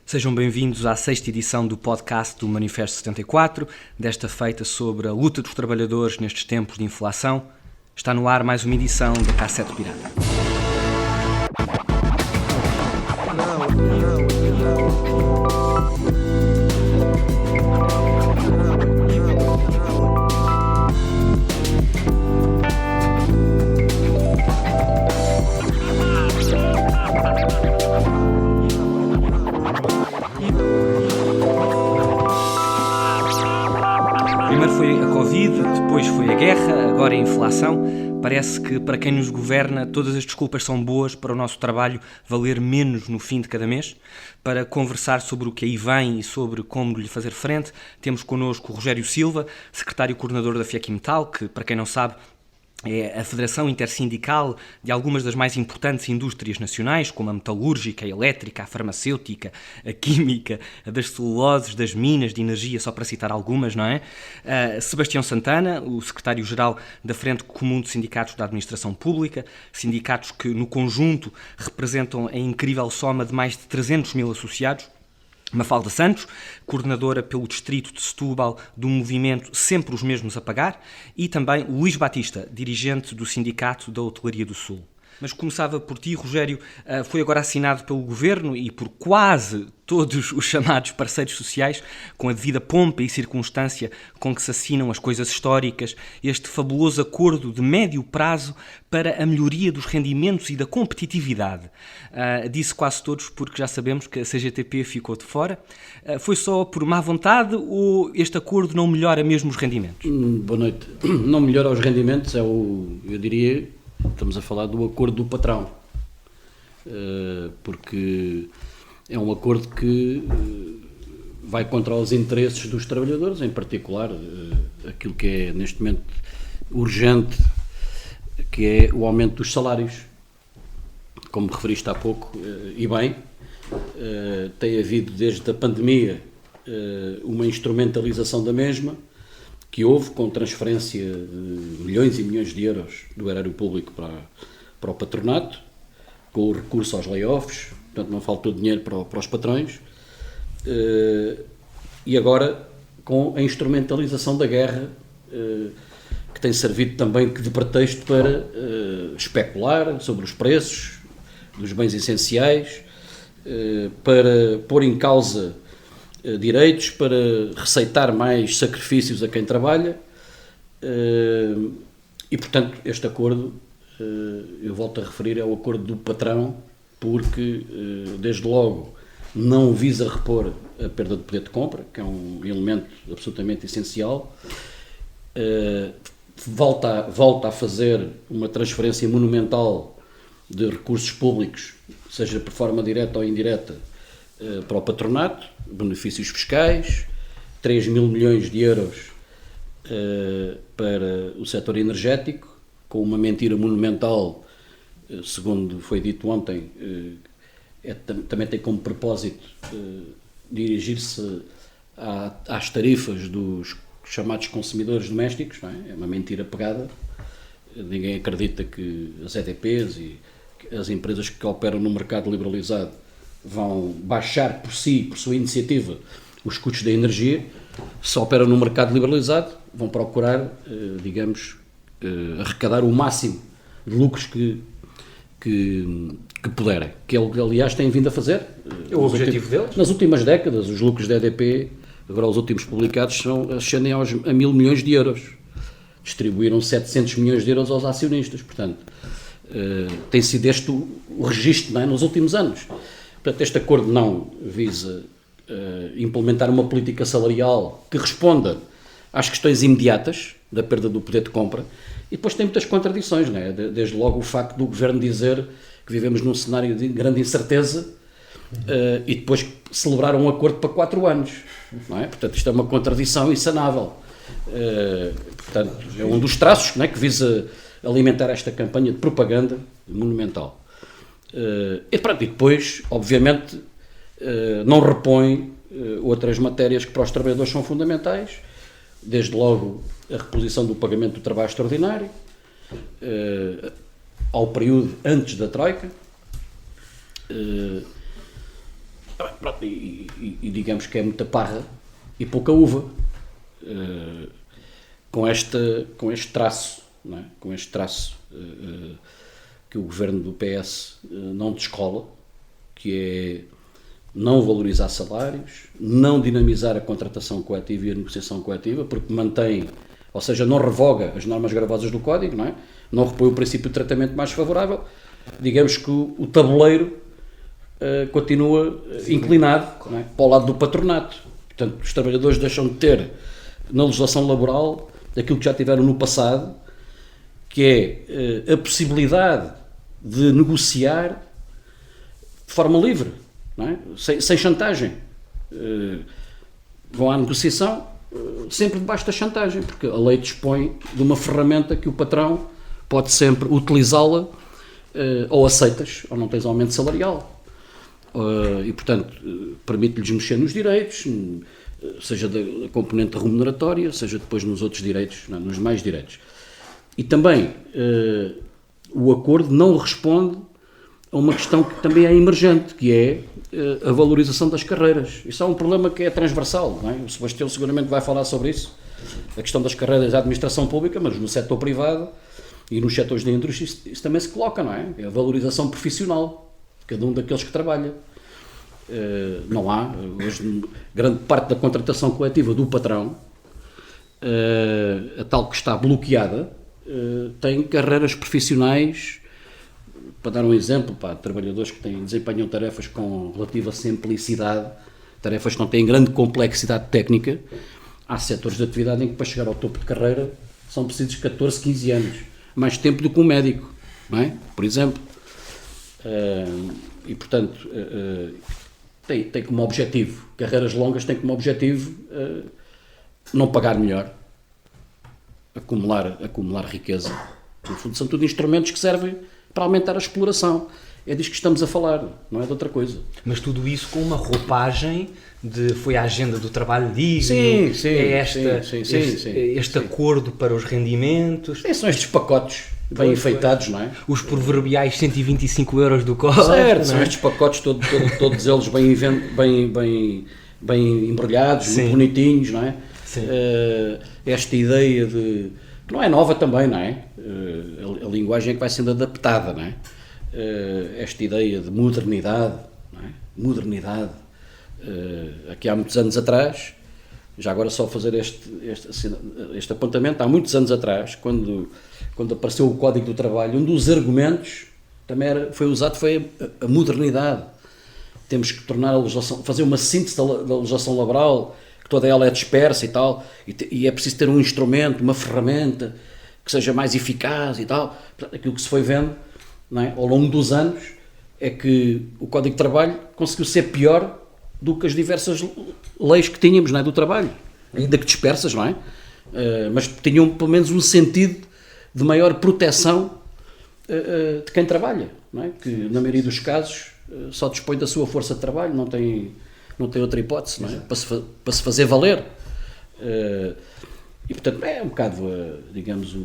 Sejam bem-vindos à sexta edição do podcast do Manifesto 74, desta feita sobre a luta dos trabalhadores nestes tempos de inflação. Está no ar mais uma edição da Cassete Pirata. Primeiro foi a Covid, depois foi a guerra, agora a inflação. Parece que para quem nos governa todas as desculpas são boas para o nosso trabalho valer menos no fim de cada mês. Para conversar sobre o que aí vem e sobre como lhe fazer frente, temos connosco o Rogério Silva, secretário-coordenador da Fiaquimetal, que, para quem não sabe, é a Federação Intersindical de algumas das mais importantes indústrias nacionais, como a metalúrgica, a elétrica, a farmacêutica, a química, a das celuloses, das minas de energia, só para citar algumas, não é? Sebastião Santana, o secretário-geral da Frente Comum de Sindicatos da Administração Pública, sindicatos que, no conjunto, representam a incrível soma de mais de 300 mil associados. Mafalda Santos, coordenadora pelo distrito de Setúbal do movimento Sempre os Mesmos a Pagar, e também Luís Batista, dirigente do Sindicato da Hotelaria do Sul. Mas começava por ti, Rogério. Foi agora assinado pelo Governo e por quase todos os chamados parceiros sociais, com a devida pompa e circunstância com que se assinam as coisas históricas, este fabuloso acordo de médio prazo para a melhoria dos rendimentos e da competitividade. Disse quase todos porque já sabemos que a CGTP ficou de fora. Foi só por má vontade ou este acordo não melhora mesmo os rendimentos? Boa noite. Não melhora os rendimentos, eu diria... Estamos a falar do acordo do patrão, porque é um acordo que vai contra os interesses dos trabalhadores, em particular aquilo que é neste momento urgente, que é o aumento dos salários. Como referiste há pouco, e bem, tem havido desde a pandemia uma instrumentalização da mesma, que houve com transferência de milhões e milhões de euros do erário público para o patronato, com o recurso aos layoffs, portanto não faltou dinheiro para os patrões, e agora com a instrumentalização da guerra, que tem servido também de pretexto para especular sobre os preços dos bens essenciais, para pôr em causa direitos, para receitar mais sacrifícios a quem trabalha, e portanto este acordo, eu volto a referir, é o acordo do patrão, porque desde logo não visa repor a perda de poder de compra, que é um elemento absolutamente essencial, volta a fazer uma transferência monumental de recursos públicos, seja por forma direta ou indireta, para o patronato, benefícios fiscais, 3 mil milhões de euros para o setor energético, com uma mentira monumental, segundo foi dito ontem, também tem como propósito dirigir-se às tarifas dos chamados consumidores domésticos, não é? É uma mentira pegada, ninguém acredita que as EDPs e as empresas que operam no mercado liberalizado vão baixar por sua iniciativa, os custos da energia. Se operam no mercado liberalizado, vão procurar, arrecadar o máximo de lucros que puderem, que aliás têm vindo a fazer. É o objetivo deles? Nas últimas décadas, os lucros da EDP, agora os últimos publicados, ascendem a 1.000 milhões de euros. Distribuíram 700 milhões de euros aos acionistas, portanto, tem sido este o registro, não é, nos últimos anos. Portanto, este acordo não visa implementar uma política salarial que responda às questões imediatas da perda do poder de compra, e depois tem muitas contradições, não é? Desde logo o facto do Governo dizer que vivemos num cenário de grande incerteza e depois celebrar um acordo para 4 anos, não é? Portanto, isto é uma contradição insanável. Portanto, é um dos traços, não é, que visa alimentar esta campanha de propaganda monumental. E depois, obviamente, não repõe outras matérias que para os trabalhadores são fundamentais, desde logo a reposição do pagamento do trabalho extraordinário, ao período antes da Troika, Pronto, e digamos que é muita parra e pouca uva, com este traço, não é? Com este traço que o governo do PS não descola, que é não valorizar salários, não dinamizar a contratação coletiva e a negociação coletiva, porque mantém, ou seja, não revoga as normas gravosas do Código, não é? Não repõe o princípio de tratamento mais favorável. Digamos que o tabuleiro continua inclinado, não é? Para o lado do patronato. Portanto, os trabalhadores deixam de ter na legislação laboral aquilo que já tiveram no passado, que é a possibilidade de negociar de forma livre, não é? Sem chantagem. Vão à negociação sempre debaixo da chantagem, porque a lei dispõe de uma ferramenta que o patrão pode sempre utilizá-la, ou aceitas ou não tens aumento salarial. E, portanto, permite-lhes mexer nos direitos, seja da componente remuneratória, seja depois nos outros direitos, não, nos mais direitos. E também o acordo não responde a uma questão que também é emergente, que é a valorização das carreiras. Isso é um problema que é transversal, não é? O Sebastião seguramente vai falar sobre isso, a questão das carreiras da administração pública, mas no setor privado e nos setores da indústria isso também se coloca, não é? É a valorização profissional de cada um daqueles que trabalha. Não há, hoje, grande parte da contratação coletiva do patrão, a tal que está bloqueada, tem carreiras profissionais. Para dar um exemplo, trabalhadores que desempenham tarefas com relativa simplicidade, tarefas que não têm grande complexidade técnica, há setores de atividade em que para chegar ao topo de carreira são precisos 14, 15 anos, mais tempo do que um médico, não é? Por exemplo. E, portanto, tem como objetivo, carreiras longas têm como objetivo não pagar melhor, acumular riqueza. No fundo, são tudo instrumentos que servem para aumentar a exploração. É disso que estamos a falar, não é de outra coisa. Mas tudo isso com uma roupagem de foi a agenda do trabalho digno, este acordo para os rendimentos. São estes pacotes bem enfeitados, não é? Os proverbiais 125 euros do COS. Certo, são estes pacotes todos eles bem embrulhados, muito bonitinhos, não é? Esta ideia de... não é nova também, não é? A linguagem é que vai sendo adaptada, não é? Esta ideia de modernidade, não é? Modernidade, aqui há muitos anos atrás, já agora só fazer este apontamento, há muitos anos atrás, quando apareceu o Código do Trabalho, um dos argumentos também foi usado foi a modernidade. Temos que tornar a legislação, fazer uma síntese da legislação laboral, que toda ela é dispersa e tal, e é preciso ter um instrumento, uma ferramenta que seja mais eficaz e tal. Aquilo que se foi vendo, não é, ao longo dos anos é que o Código de Trabalho conseguiu ser pior do que as diversas leis que tínhamos, não é, do trabalho, ainda que dispersas, não é? Mas tinham pelo menos um sentido de maior proteção de quem trabalha, não é? Que na maioria dos casos só dispõe da sua força de trabalho, não tem outra hipótese, não é? Para se fazer valer. E, portanto, é um bocado, digamos,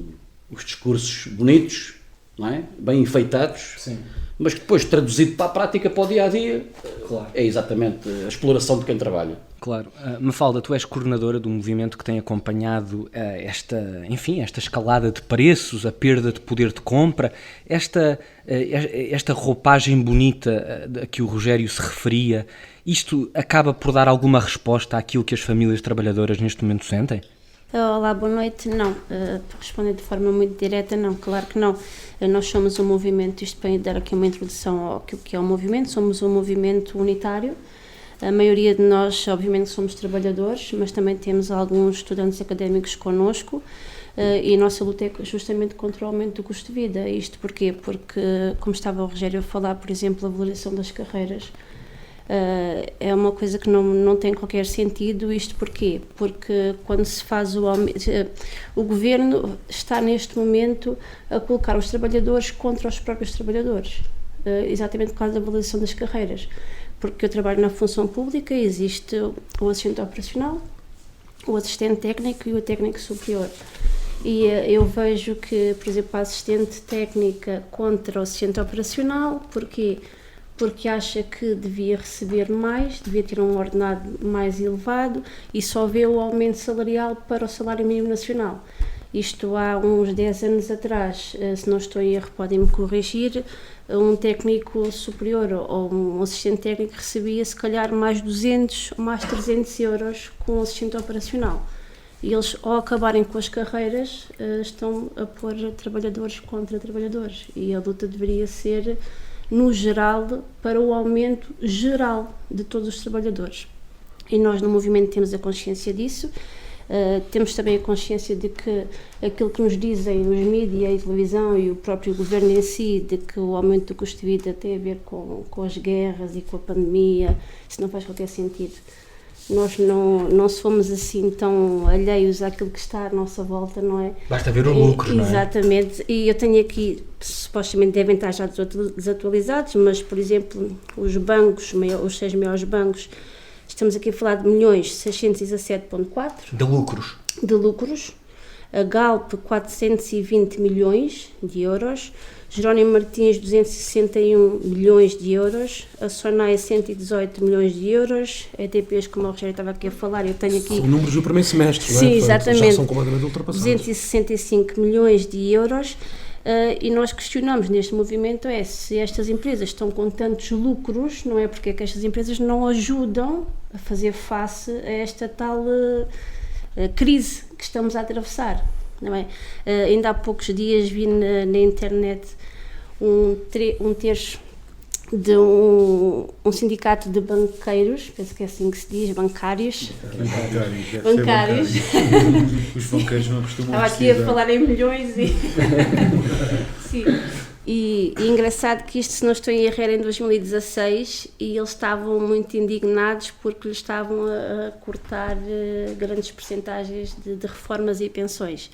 os discursos bonitos, não é? Bem enfeitados, sim, mas que depois, traduzido para a prática, para o dia-a-dia, claro, é exatamente a exploração de quem trabalha. Claro. Mafalda, tu és coordenadora do movimento que tem acompanhado esta escalada de preços, a perda de poder de compra, esta roupagem bonita a que o Rogério se referia. Isto acaba por dar alguma resposta àquilo que as famílias trabalhadoras neste momento sentem? Olá, boa noite. Não, para responder de forma muito direta, não, claro que não. Nós somos um movimento, isto para dar aqui uma introdução ao que é o movimento, somos um movimento unitário. A maioria de nós, obviamente, somos trabalhadores, mas também temos alguns estudantes académicos connosco, e a nossa luta é justamente contra o aumento do custo de vida. Isto porquê? Porque, como estava o Rogério a falar, por exemplo, a valorização das carreiras, é uma coisa que não tem qualquer sentido. Isto porquê? Porque quando se faz o governo está neste momento a colocar os trabalhadores contra os próprios trabalhadores, exatamente por causa da valorização das carreiras. Porque eu trabalho na função pública, existe o assistente operacional, o assistente técnico e o técnico superior. E eu vejo que, por exemplo, a assistente técnica contra o assistente operacional, porquê? porque acha que devia receber mais, devia ter um ordenado mais elevado e só vê o aumento salarial para o salário mínimo nacional. Isto há uns 10 anos atrás, se não estou em erro, podem-me corrigir, um técnico superior ou um assistente técnico recebia se calhar mais 200 ou mais 300 euros com um assistente operacional. E eles, ao acabarem com as carreiras, estão a pôr trabalhadores contra trabalhadores. E a luta deveria ser, no geral, para o aumento geral de todos os trabalhadores. E nós, no movimento, temos a consciência disso. Temos também a consciência de que aquilo que nos dizem os mídias, a televisão e o próprio governo em si, de que o aumento do custo de vida tem a ver com as guerras e com a pandemia, isso não faz qualquer sentido. Nós não somos assim tão alheios àquilo que está à nossa volta, não é? Basta ver o lucro, não é? Exatamente. E eu tenho aqui, supostamente devem estar já desatualizados, mas, por exemplo, os bancos, os 6 maiores bancos, estamos aqui a falar de milhões, 617,4 de lucros, a Galp 420 milhões de euros, Jerónimo Martins 261 milhões de euros, a Sonai 118 milhões de euros, a ETPs, como o Rogério estava aqui a falar, eu tenho aqui... São números do primeiro semestre, sim, não é? Exatamente. Já são completamente ultrapassados. 265 milhões de euros. E nós questionamos neste movimento se estas empresas estão com tantos lucros, não é? Porque é que estas empresas não ajudam a fazer face a esta tal crise que estamos a atravessar, não é? Ainda há poucos dias vi na internet um texto de um sindicato de banqueiros, penso que é assim que se diz, bancários. Os banqueiros não costumam Estava aqui a falar em milhões e... Sim. E engraçado que isto, se não estou em erro, era em 2016 e eles estavam muito indignados porque lhes estavam a cortar grandes percentagens de reformas e pensões.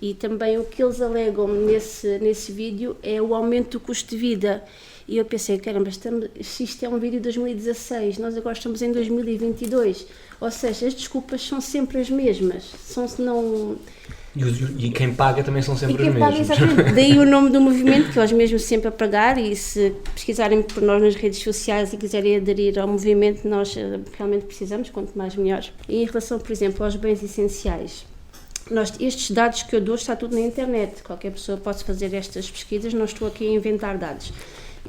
E também o que eles alegam nesse vídeo é o aumento do custo de vida. E eu pensei, caramba, isto é um vídeo de 2016, nós agora estamos em 2022, ou seja, as desculpas são sempre as mesmas, E quem paga também são sempre os mesmos. Paga, exatamente. Daí o nome do movimento, que eles mesmos sempre a pagar, e se pesquisarem por nós nas redes sociais e quiserem aderir ao movimento, nós realmente precisamos, quanto mais melhor. E em relação, por exemplo, aos bens essenciais, estes dados que eu dou está tudo na internet, qualquer pessoa pode fazer estas pesquisas, não estou aqui a inventar dados.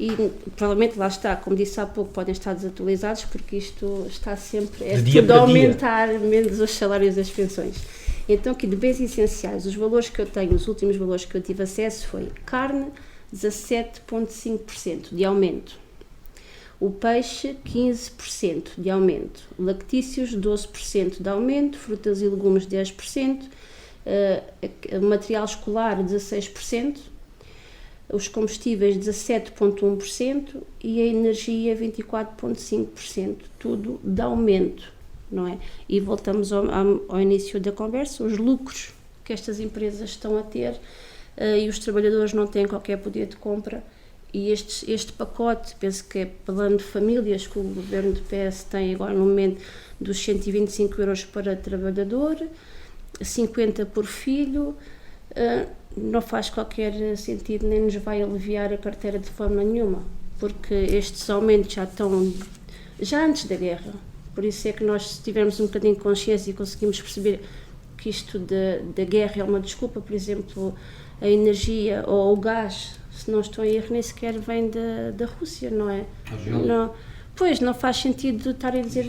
E provavelmente lá está, como disse há pouco, podem estar desatualizados porque isto está sempre tudo a aumentar, menos os salários e as pensões. Então aqui de bens essenciais, os valores que eu tenho, os últimos valores que eu tive acesso foi carne 17,5% de aumento, o peixe 15% de aumento, lactícios 12% de aumento, frutas e legumes 10%, material escolar 16%, os combustíveis 17,1% e a energia 24,5%, tudo de aumento, não é? E voltamos ao início da conversa, os lucros que estas empresas estão a ter e os trabalhadores não têm qualquer poder de compra e este pacote, penso que é plano de famílias que o governo do PS tem agora no momento dos 125 euros para trabalhador, 50 por filho, não faz qualquer sentido, nem nos vai aliviar a carteira de forma nenhuma, porque estes aumentos já estão antes da guerra, por isso é que nós, se tivermos um bocadinho de consciência e conseguimos perceber que isto da guerra é uma desculpa, por exemplo, a energia ou o gás, se não estou em erro, nem sequer vem da Rússia, não é? Não, pois, não faz sentido estar a dizer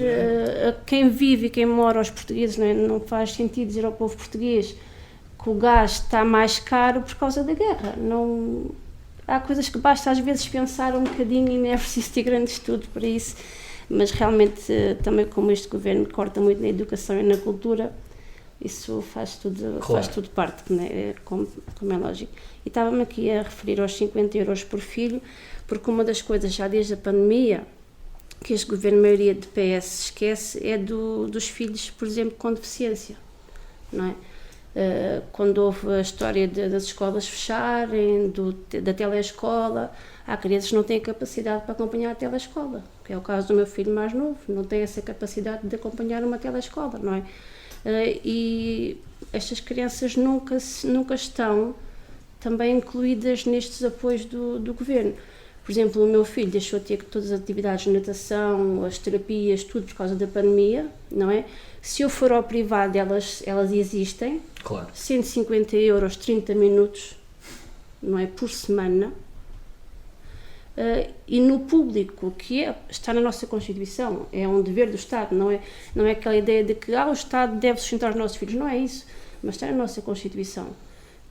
a quem vive e quem mora, aos portugueses, não faz sentido dizer ao povo português que o gás está mais caro por causa da guerra. Não, há coisas que basta às vezes pensar um bocadinho e não é preciso ter grande estudo para isso, mas realmente também como este governo corta muito na educação e na cultura, isso faz tudo parte, né? como é lógico. E estava-me aqui a referir aos 50 euros por filho, porque uma das coisas já desde a pandemia que este governo, a maioria de PS, esquece é dos filhos, por exemplo, com deficiência, não é? Quando houve a história das escolas fecharem, da telescola, há crianças que não têm capacidade para acompanhar a telescola, que é o caso do meu filho mais novo, não tem essa capacidade de acompanhar uma telescola, não é? E estas crianças nunca estão também incluídas nestes apoios do governo. Por exemplo, o meu filho deixou de ter todas as atividades de natação, as terapias, tudo por causa da pandemia, não é? Se eu for ao privado, elas existem. Claro. 150 euros, 30 minutos, não é? Por semana. E no público, que está na nossa Constituição, é um dever do Estado, não é aquela ideia de que o Estado deve sustentar os nossos filhos, não é isso, mas está na nossa Constituição,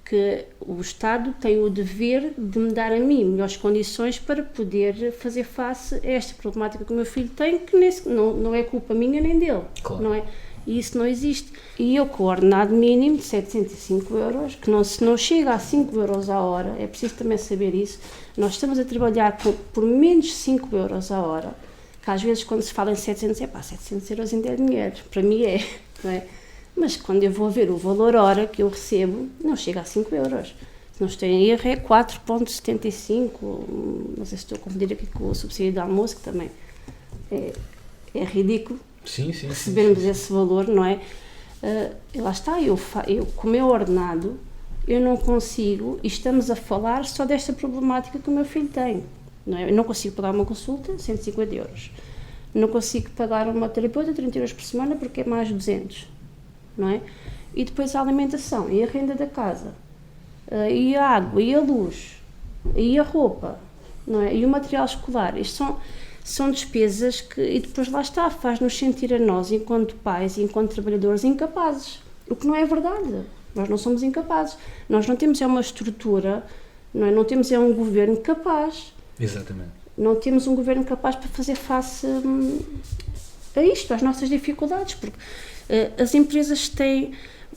que o Estado tem o dever de me dar a mim melhores condições para poder fazer face a esta problemática que o meu filho tem, que não é culpa minha nem dele, claro. Não é? E isso não existe. E eu, com o ordenado mínimo de 705 euros, que se não chega a 5 euros a hora, é preciso também saber isso, nós estamos a trabalhar por menos de 5 euros a hora, que às vezes quando se fala em 700, 700 euros ainda é dinheiro, para mim não é? Mas quando eu vou ver o valor hora que eu recebo, não chega a 5 euros. Se não estou em erro, é 4,75, não sei se estou a confundir aqui com o subsídio de almoço, que também é ridículo. Sim. Recebermos esse valor, não é? E lá está, eu com o meu ordenado, eu não consigo, e estamos a falar só desta problemática que o meu filho tem, não é? Eu não consigo pagar uma consulta, 150 euros. Não consigo pagar uma terapeuta, 30 euros por semana, porque é mais 200, não é? E depois a alimentação, e a renda da casa, e a água, e a luz, e a roupa, não é? E o material escolar. Isto são despesas que, e depois lá está, faz-nos sentir a nós, enquanto pais e enquanto trabalhadores, incapazes. O que não é verdade. Nós não somos incapazes. Nós não temos uma estrutura, não é? Não temos um governo capaz. Exatamente. Não temos um governo capaz para fazer face a isto, às nossas dificuldades, porque as empresas têm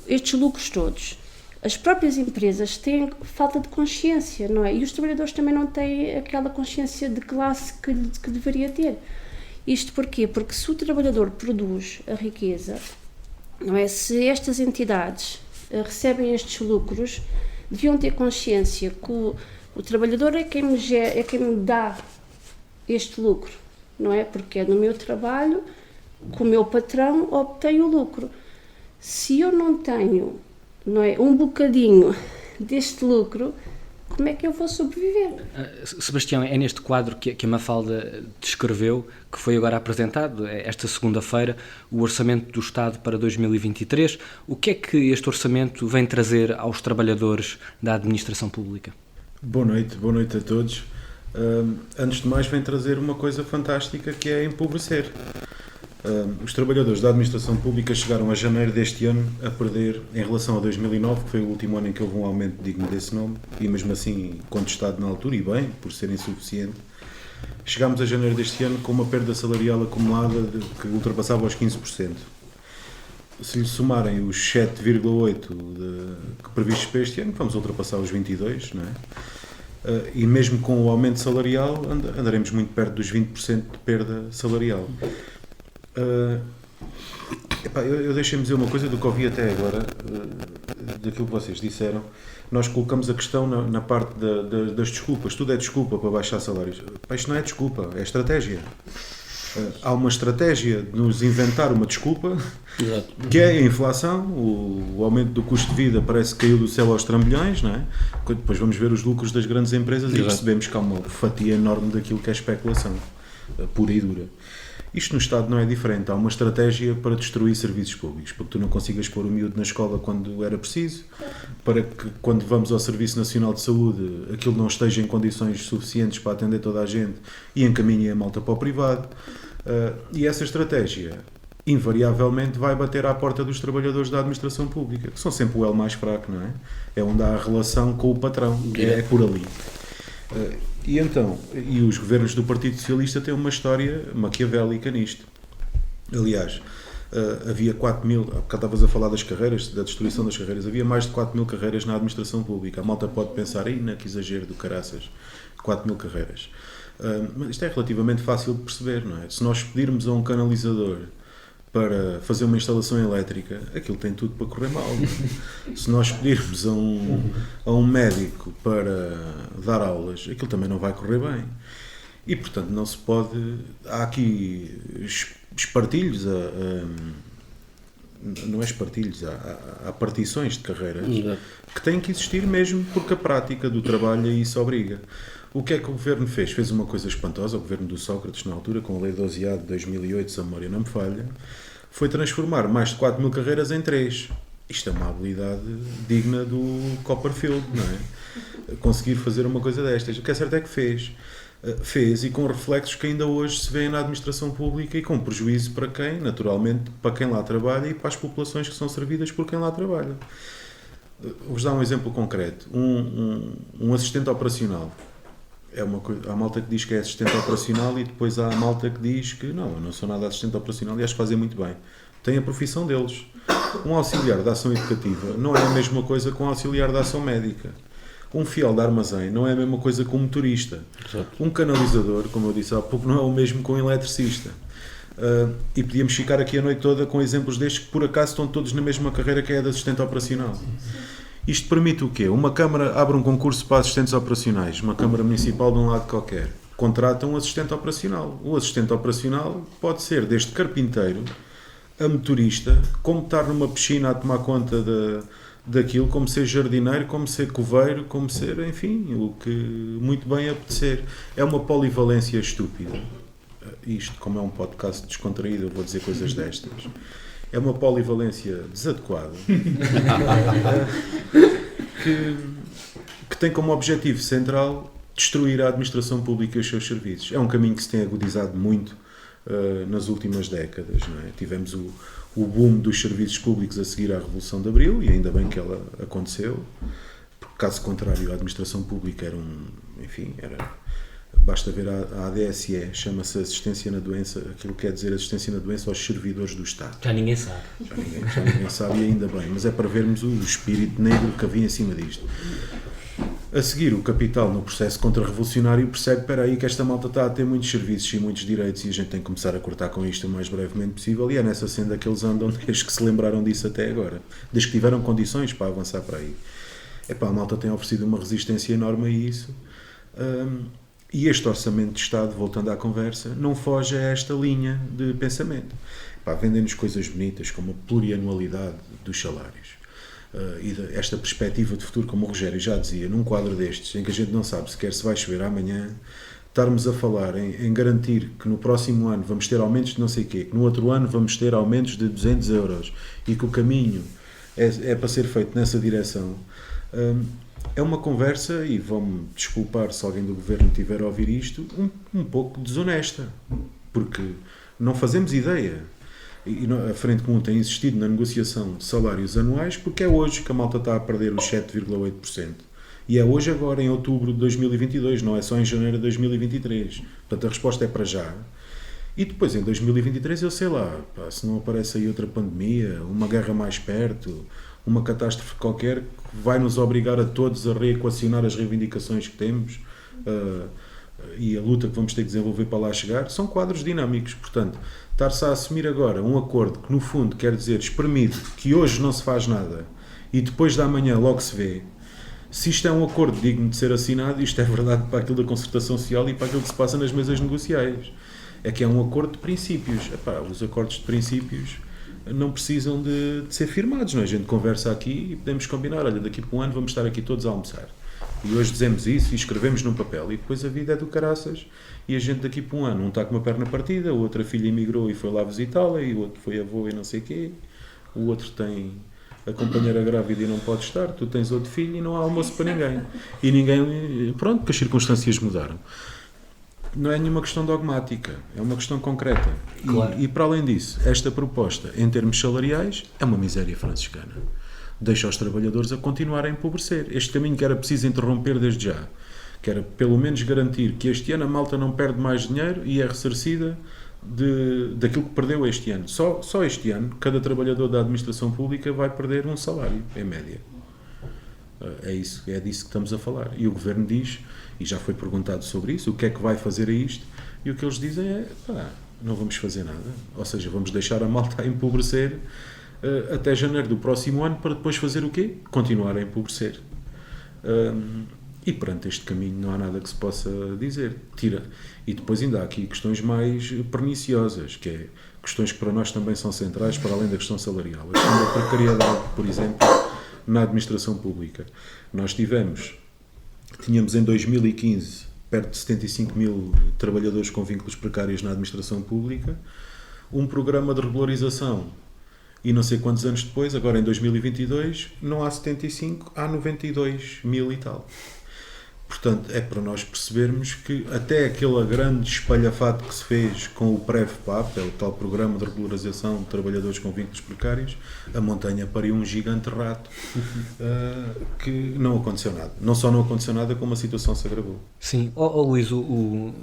estes lucros todos. As próprias empresas têm falta de consciência, não é? E os trabalhadores também não têm aquela consciência de classe que deveria ter. Isto porquê? Porque se o trabalhador produz a riqueza, não é? Se estas entidades recebem estes lucros, deviam ter consciência que o trabalhador é quem me dá este lucro, não é? Porque é no meu trabalho que o meu patrão obtém o lucro. Se eu não tenho, não é, um bocadinho deste lucro, como é que eu vou sobreviver? Sebastião, é neste quadro que a Mafalda descreveu, que foi agora apresentado, esta segunda-feira, o Orçamento do Estado para 2023. O que é que este orçamento vem trazer aos trabalhadores da administração pública? Boa noite a todos. Antes de mais, vem trazer uma coisa fantástica, que é empobrecer. Os trabalhadores da administração pública chegaram a janeiro deste ano a perder, em relação a 2009, que foi o último ano em que houve um aumento digno desse nome, e mesmo assim contestado na altura, e bem, por ser insuficiente, chegámos a janeiro deste ano com uma perda salarial acumulada que ultrapassava os 15%. Se lhe somarem os 7,8% que previstos para este ano, vamos ultrapassar os 22%, não é? E mesmo com o aumento salarial, andaremos muito perto dos 20% de perda salarial. Eu deixei-me dizer uma coisa do que ouvi até agora, daquilo que vocês disseram. Nós colocamos a questão na parte das desculpas. Tudo é desculpa para baixar salários. Isto não é desculpa, é estratégia. Há uma estratégia de nos inventar uma desculpa. Exato. Que é a inflação, o aumento do custo de vida parece que caiu do céu aos trambolhões, não é? Depois vamos ver os lucros das grandes empresas. Exato. E percebemos que há uma fatia enorme daquilo que é especulação, pura e dura. Isto no Estado não é diferente, há uma estratégia para destruir serviços públicos, porque tu não consigas pôr o miúdo na escola quando era preciso, para que quando vamos ao Serviço Nacional de Saúde aquilo não esteja em condições suficientes para atender toda a gente e encaminhe a malta para o privado. E essa estratégia invariavelmente vai bater à porta dos trabalhadores da administração pública, que são sempre o elo mais fraco, não é? É onde há a relação com o patrão, é por ali. E os governos do Partido Socialista têm uma história maquiavélica nisto. Aliás, havia 4.000, cá estavas a falar das carreiras, da destruição das carreiras, havia mais de 4.000 carreiras na administração pública. A malta pode pensar, que exagero do caraças, 4.000 carreiras. Mas isto é relativamente fácil de perceber, não é? Se nós pedirmos a um canalizador para fazer uma instalação elétrica, aquilo tem tudo para correr mal. Se nós pedirmos a um médico para dar aulas, aquilo também não vai correr bem. E, portanto, não se pode... Há aqui espartilhos, não é espartilhos, há partições de carreiras. Exato. Que têm que existir mesmo porque a prática do trabalho a isso obriga. O que é que o Governo fez? Fez uma coisa espantosa, o Governo do Sócrates, na altura, com a Lei 12A de 2008, se a memória não me falha, foi transformar mais de 4.000 carreiras em 3. Isto é uma habilidade digna do Copperfield, não é? Conseguir fazer uma coisa destas. O que é certo é que fez. Fez, e com reflexos que ainda hoje se vêem na administração pública e com prejuízo para quem, naturalmente, para quem lá trabalha e para as populações que são servidas por quem lá trabalha. Vou-vos dar um exemplo concreto. Um assistente operacional. É uma coisa, há a malta que diz que é assistente operacional e depois há a malta que diz que não, eu não sou nada assistente operacional e acho que fazem muito bem. Tem a profissão deles. Um auxiliar de ação educativa não é a mesma coisa que um auxiliar de ação médica. Um fiel de armazém não é a mesma coisa que um motorista. Exato. Um canalizador, como eu disse há pouco, não é o mesmo que um eletricista. E podíamos ficar aqui a noite toda com exemplos destes que por acaso estão todos na mesma carreira que é a de assistente operacional. Isto permite o quê? Uma Câmara abre um concurso para assistentes operacionais, uma Câmara Municipal de um lado qualquer, contrata um assistente operacional. O assistente operacional pode ser desde carpinteiro a motorista, como estar numa piscina a tomar conta daquilo, como ser jardineiro, como ser coveiro, como ser, enfim, o que muito bem apetecer. É uma polivalência estúpida. Isto, como é um podcast descontraído, eu vou dizer coisas destas. É uma polivalência desadequada que tem como objetivo central destruir a administração pública e os seus serviços. É um caminho que se tem agudizado muito nas últimas décadas. Não é? Tivemos o boom dos serviços públicos a seguir à Revolução de Abril, e ainda bem que ela aconteceu, porque caso contrário a administração pública basta ver a ADSE, chama-se Assistência na Doença, aquilo quer dizer assistência na doença aos servidores do Estado. Já ninguém sabe. Já ninguém sabe, e ainda bem, mas é para vermos o espírito negro que havia em cima disto. A seguir, o capital, no processo contra-revolucionário, percebe, espera aí, que esta malta está a ter muitos serviços e muitos direitos e a gente tem que começar a cortar com isto o mais brevemente possível, e é nessa senda que eles andam desde que se lembraram disso até agora, desde que tiveram condições para avançar para aí. A malta tem oferecido uma resistência enorme a isso, e este orçamento de Estado, voltando à conversa, não foge a esta linha de pensamento. Vendem-nos coisas bonitas, como a plurianualidade dos salários. E esta perspectiva de futuro, como o Rogério já dizia, num quadro destes, em que a gente não sabe sequer se vai chover amanhã, estarmos a falar em garantir que no próximo ano vamos ter aumentos de não sei o quê, que no outro ano vamos ter aumentos de 200 euros e que o caminho é para ser feito nessa direção, é uma conversa, e vão-me desculpar se alguém do Governo tiver a ouvir isto, um pouco desonesta, porque não fazemos ideia. E a Frente Comum tem insistido na negociação de salários anuais porque é hoje que a malta está a perder os 7,8%. E é hoje agora, em outubro de 2022, não é só em janeiro de 2023. Portanto, a resposta é para já. E depois, em 2023, eu sei lá, se não aparece aí outra pandemia, uma guerra mais perto, uma catástrofe qualquer que vai nos obrigar a todos a reequacionar as reivindicações que temos e a luta que vamos ter que desenvolver para lá chegar, são quadros dinâmicos. Portanto, estar-se a assumir agora um acordo que, no fundo, quer dizer espremido, que hoje não se faz nada e depois da manhã logo se vê, se isto é um acordo digno de ser assinado, isto é verdade para aquilo da concertação social e para aquilo que se passa nas mesas negociais. É que é um acordo de princípios. Os acordos de princípios não precisam de ser firmados, não é? A gente conversa aqui e podemos combinar, olha, daqui para um ano vamos estar aqui todos a almoçar. E hoje dizemos isso e escrevemos num papel. E depois a vida é do caraças. E a gente daqui para um ano, um está com uma perna partida, a outra filha emigrou e foi lá visitá-la, e o outro foi avô e não sei o quê. O outro tem a companheira grávida e não pode estar. Tu tens outro filho e não há almoço para ninguém. E ninguém... Pronto, porque as circunstâncias mudaram. Não é nenhuma questão dogmática. É uma questão concreta. Claro. E para além disso, esta proposta, em termos salariais, é uma miséria franciscana. Deixa os trabalhadores a continuar a empobrecer. Este caminho que era preciso interromper desde já, que era pelo menos garantir que este ano a malta não perde mais dinheiro e é ressarcida daquilo que perdeu este ano. Só este ano, cada trabalhador da administração pública vai perder um salário, em média. É disso que estamos a falar. E o Governo diz, e já foi perguntado sobre isso, o que é que vai fazer a isto, e o que eles dizem é, não vamos fazer nada. Ou seja, vamos deixar a malta a empobrecer até janeiro do próximo ano, para depois fazer o quê? Continuar a empobrecer. E perante este caminho não há nada que se possa dizer. E depois ainda há aqui questões mais perniciosas, que é questões que para nós também são centrais, para além da questão salarial. A questão da precariedade, por exemplo, na administração pública. Nós tínhamos em 2015 perto de 75 mil trabalhadores com vínculos precários na administração pública, um programa de regularização. E não sei quantos anos depois, agora em 2022, não há 75, há 92 mil e tal. Portanto, é para nós percebermos que até aquele grande espalhafato que se fez com o PREV-PAP, é o tal Programa de Regularização de Trabalhadores com Vínculos Precários, a montanha pariu um gigante rato, que não aconteceu nada. Não só não aconteceu nada, como a situação se agravou. Sim. Luís, o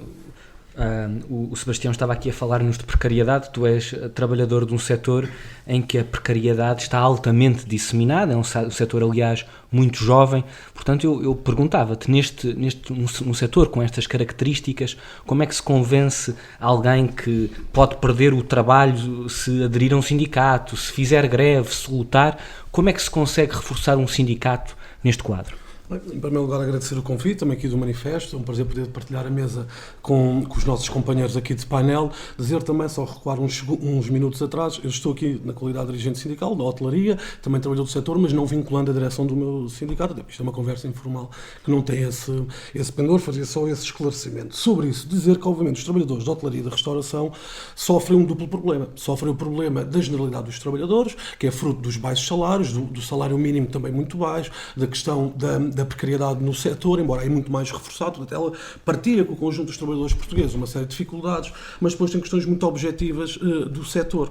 Sebastião estava aqui a falar-nos de precariedade. Tu és trabalhador de um setor em que a precariedade está altamente disseminada, é um setor, aliás, muito jovem. Portanto, eu perguntava-te, num setor com estas características, como é que se convence alguém que pode perder o trabalho se aderir a um sindicato, se fizer greve, se lutar? Como é que se consegue reforçar um sindicato neste quadro? Em primeiro lugar, agradecer o convite, também aqui do Manifesto, é um prazer poder partilhar a mesa com os nossos companheiros aqui de painel. Dizer também, só recuar uns minutos atrás, eu estou aqui na qualidade de dirigente sindical, da hotelaria, também trabalho do setor, mas não vinculando a direção do meu sindicato, isto é uma conversa informal que não tem esse pendor, fazia só esse esclarecimento. Sobre isso, dizer que, obviamente, os trabalhadores da hotelaria e da restauração sofrem um duplo problema. Sofrem o problema da generalidade dos trabalhadores, que é fruto dos baixos salários, do salário mínimo também muito baixo, da questão da precariedade no setor, embora é muito mais reforçado, portanto, ela partilha com o conjunto dos trabalhadores portugueses uma série de dificuldades, mas depois tem questões muito objetivas do setor.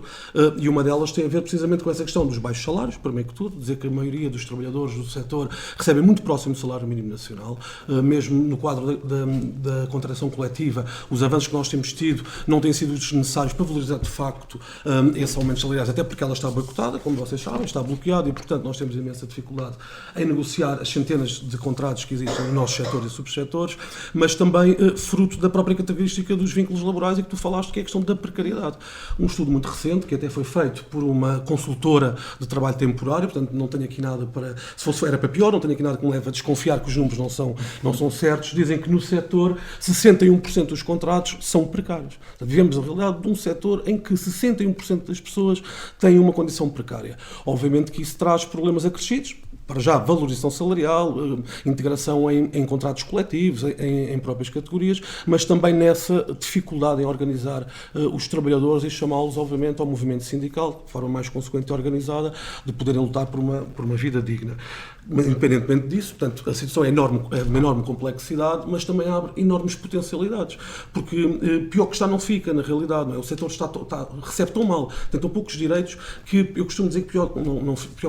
E uma delas tem a ver precisamente com essa questão dos baixos salários, primeiro que tudo, dizer que a maioria dos trabalhadores do setor recebem muito próximo do salário mínimo nacional, mesmo no quadro da contratação coletiva, os avanços que nós temos tido não têm sido os necessários para valorizar de facto esse aumento salarial, até porque ela está boicotada, como vocês sabem, está bloqueada e, portanto, nós temos imensa dificuldade em negociar as centenas de contratos que existem no nosso setor e subsetores, mas também fruto da própria característica dos vínculos laborais e que tu falaste, que é a questão da precariedade. Um estudo muito recente, que até foi feito por uma consultora de trabalho temporário, portanto não tenho aqui nada para... Se fosse era para pior, não tenho aqui nada que me leve a desconfiar que os números não são certos, dizem que no setor 61% dos contratos são precários. Portanto, vivemos a realidade de um setor em que 61% das pessoas têm uma condição precária. Obviamente que isso traz problemas acrescidos, para já, valorização salarial, integração em contratos coletivos, em próprias categorias, mas também nessa dificuldade em organizar os trabalhadores e chamá-los, obviamente, ao movimento sindical, de forma mais consequente e organizada, de poderem lutar por uma vida digna. Mas, independentemente disso, portanto, a situação é de uma enorme complexidade, mas também abre enormes potencialidades, porque pior que está não fica, na realidade, não é? O setor recebe tão mal, tem tão poucos direitos, que eu costumo dizer que pior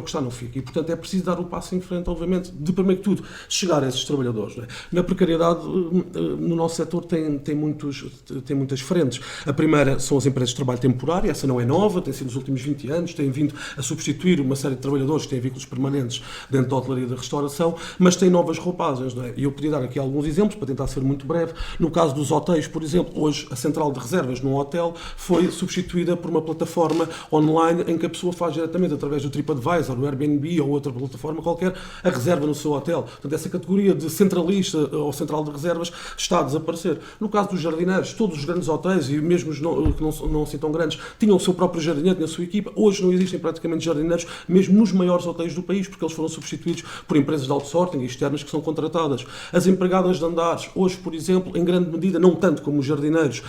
que está não fica, e, portanto, é preciso dar o passo em frente, obviamente, de primeiro que tudo, chegar a esses trabalhadores. Não é? Na precariedade, no nosso setor tem muitas frentes. A primeira são as empresas de trabalho temporário, essa não é nova, tem sido nos últimos 20 anos, tem vindo a substituir uma série de trabalhadores que têm vínculos permanentes dentro da hotelaria e da restauração, mas tem novas roupagens. Não é? E eu podia dar aqui alguns exemplos, para tentar ser muito breve. No caso dos hotéis, por exemplo, hoje a central de reservas num hotel foi substituída por uma plataforma online em que a pessoa faz diretamente, através do TripAdvisor, do Airbnb ou outra plataforma qualquer, a reserva no seu hotel. Portanto, essa categoria de centralista ou central de reservas está a desaparecer. No caso dos jardineiros, todos os grandes hotéis, e mesmo os que não assim tão grandes, tinham o seu próprio jardineiro, tinham a sua equipa. Hoje não existem praticamente jardineiros, mesmo nos maiores hotéis do país, porque eles foram substituídos por empresas de outsourcing externas que são contratadas. As empregadas de andares, hoje, por exemplo, em grande medida, não tanto como os jardineiros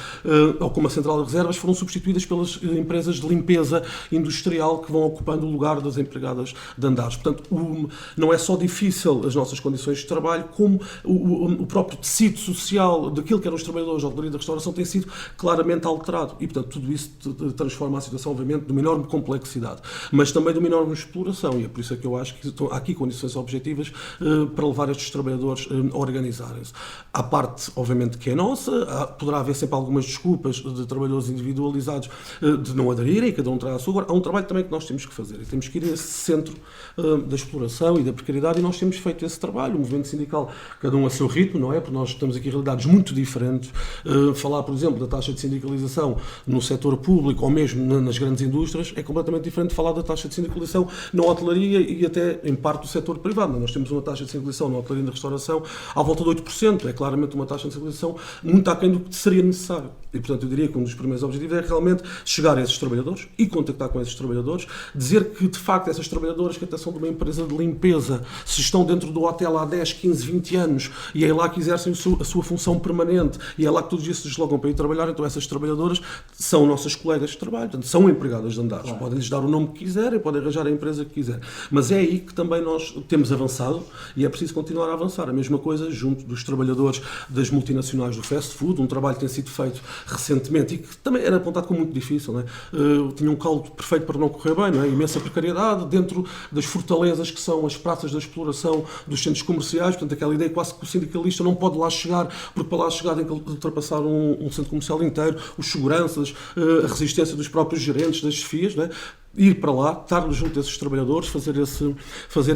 ou como a central de reservas, foram substituídas pelas empresas de limpeza industrial que vão ocupando o lugar das empregadas de andares. Portanto, não é só difícil as nossas condições de trabalho, como o próprio tecido social daquilo que eram os trabalhadores da hotelaria e da restauração tem sido claramente alterado. E, portanto, tudo isso transforma a situação, obviamente, de uma enorme complexidade, mas também de uma enorme exploração. E é por isso que eu acho que há aqui condições objetivas para levar estes trabalhadores a organizarem-se. Há parte, obviamente, que é nossa, poderá haver sempre algumas desculpas de trabalhadores individualizados de não aderirem, cada um terá a sua. Agora, há um trabalho também que nós temos que fazer e temos que ir a esse centro da exploração e da precariedade, e nós temos feito esse trabalho. O movimento sindical, cada um a seu ritmo, não é? Porque nós estamos aqui em realidades muito diferentes. Falar, por exemplo, da taxa de sindicalização no setor público ou mesmo nas grandes indústrias é completamente diferente de falar da taxa de sindicalização na hotelaria e até em parte do setor privado. Nós temos uma taxa de sindicalização na hotelaria e na restauração à volta de 8%. É claramente uma taxa de sindicalização muito aquém do que seria necessário. E, portanto, eu diria que um dos primeiros objetivos é realmente chegar a esses trabalhadores e contactar com esses trabalhadores, dizer que, de facto, essas trabalhadoras que até são de uma empresa de limpeza, se estão dentro do hotel há 10, 15, 20 anos e é lá que exercem a sua função permanente e é lá que todos os dias se deslocam para ir trabalhar, então essas trabalhadoras são nossas colegas de trabalho, portanto, são empregadas de andares. Claro. Podem-lhes dar o nome que quiserem, podem arranjar a empresa que quiserem. Mas é aí que também nós temos avançado e é preciso continuar a avançar. A mesma coisa junto dos trabalhadores das multinacionais do fast food, um trabalho que tem sido feito recentemente e que também era apontado como muito difícil, não é? Tinha um caldo perfeito para não correr bem, não é? Imensa precariedade dentro das fortalezas que são as praças da exploração dos centros comerciais, portanto aquela ideia quase que o sindicalista não pode lá chegar, porque para lá chegar tem que ultrapassar um centro comercial inteiro, os seguranças, a resistência dos próprios gerentes, das chefias, não é? Ir para lá, estar junto desses trabalhadores, fazer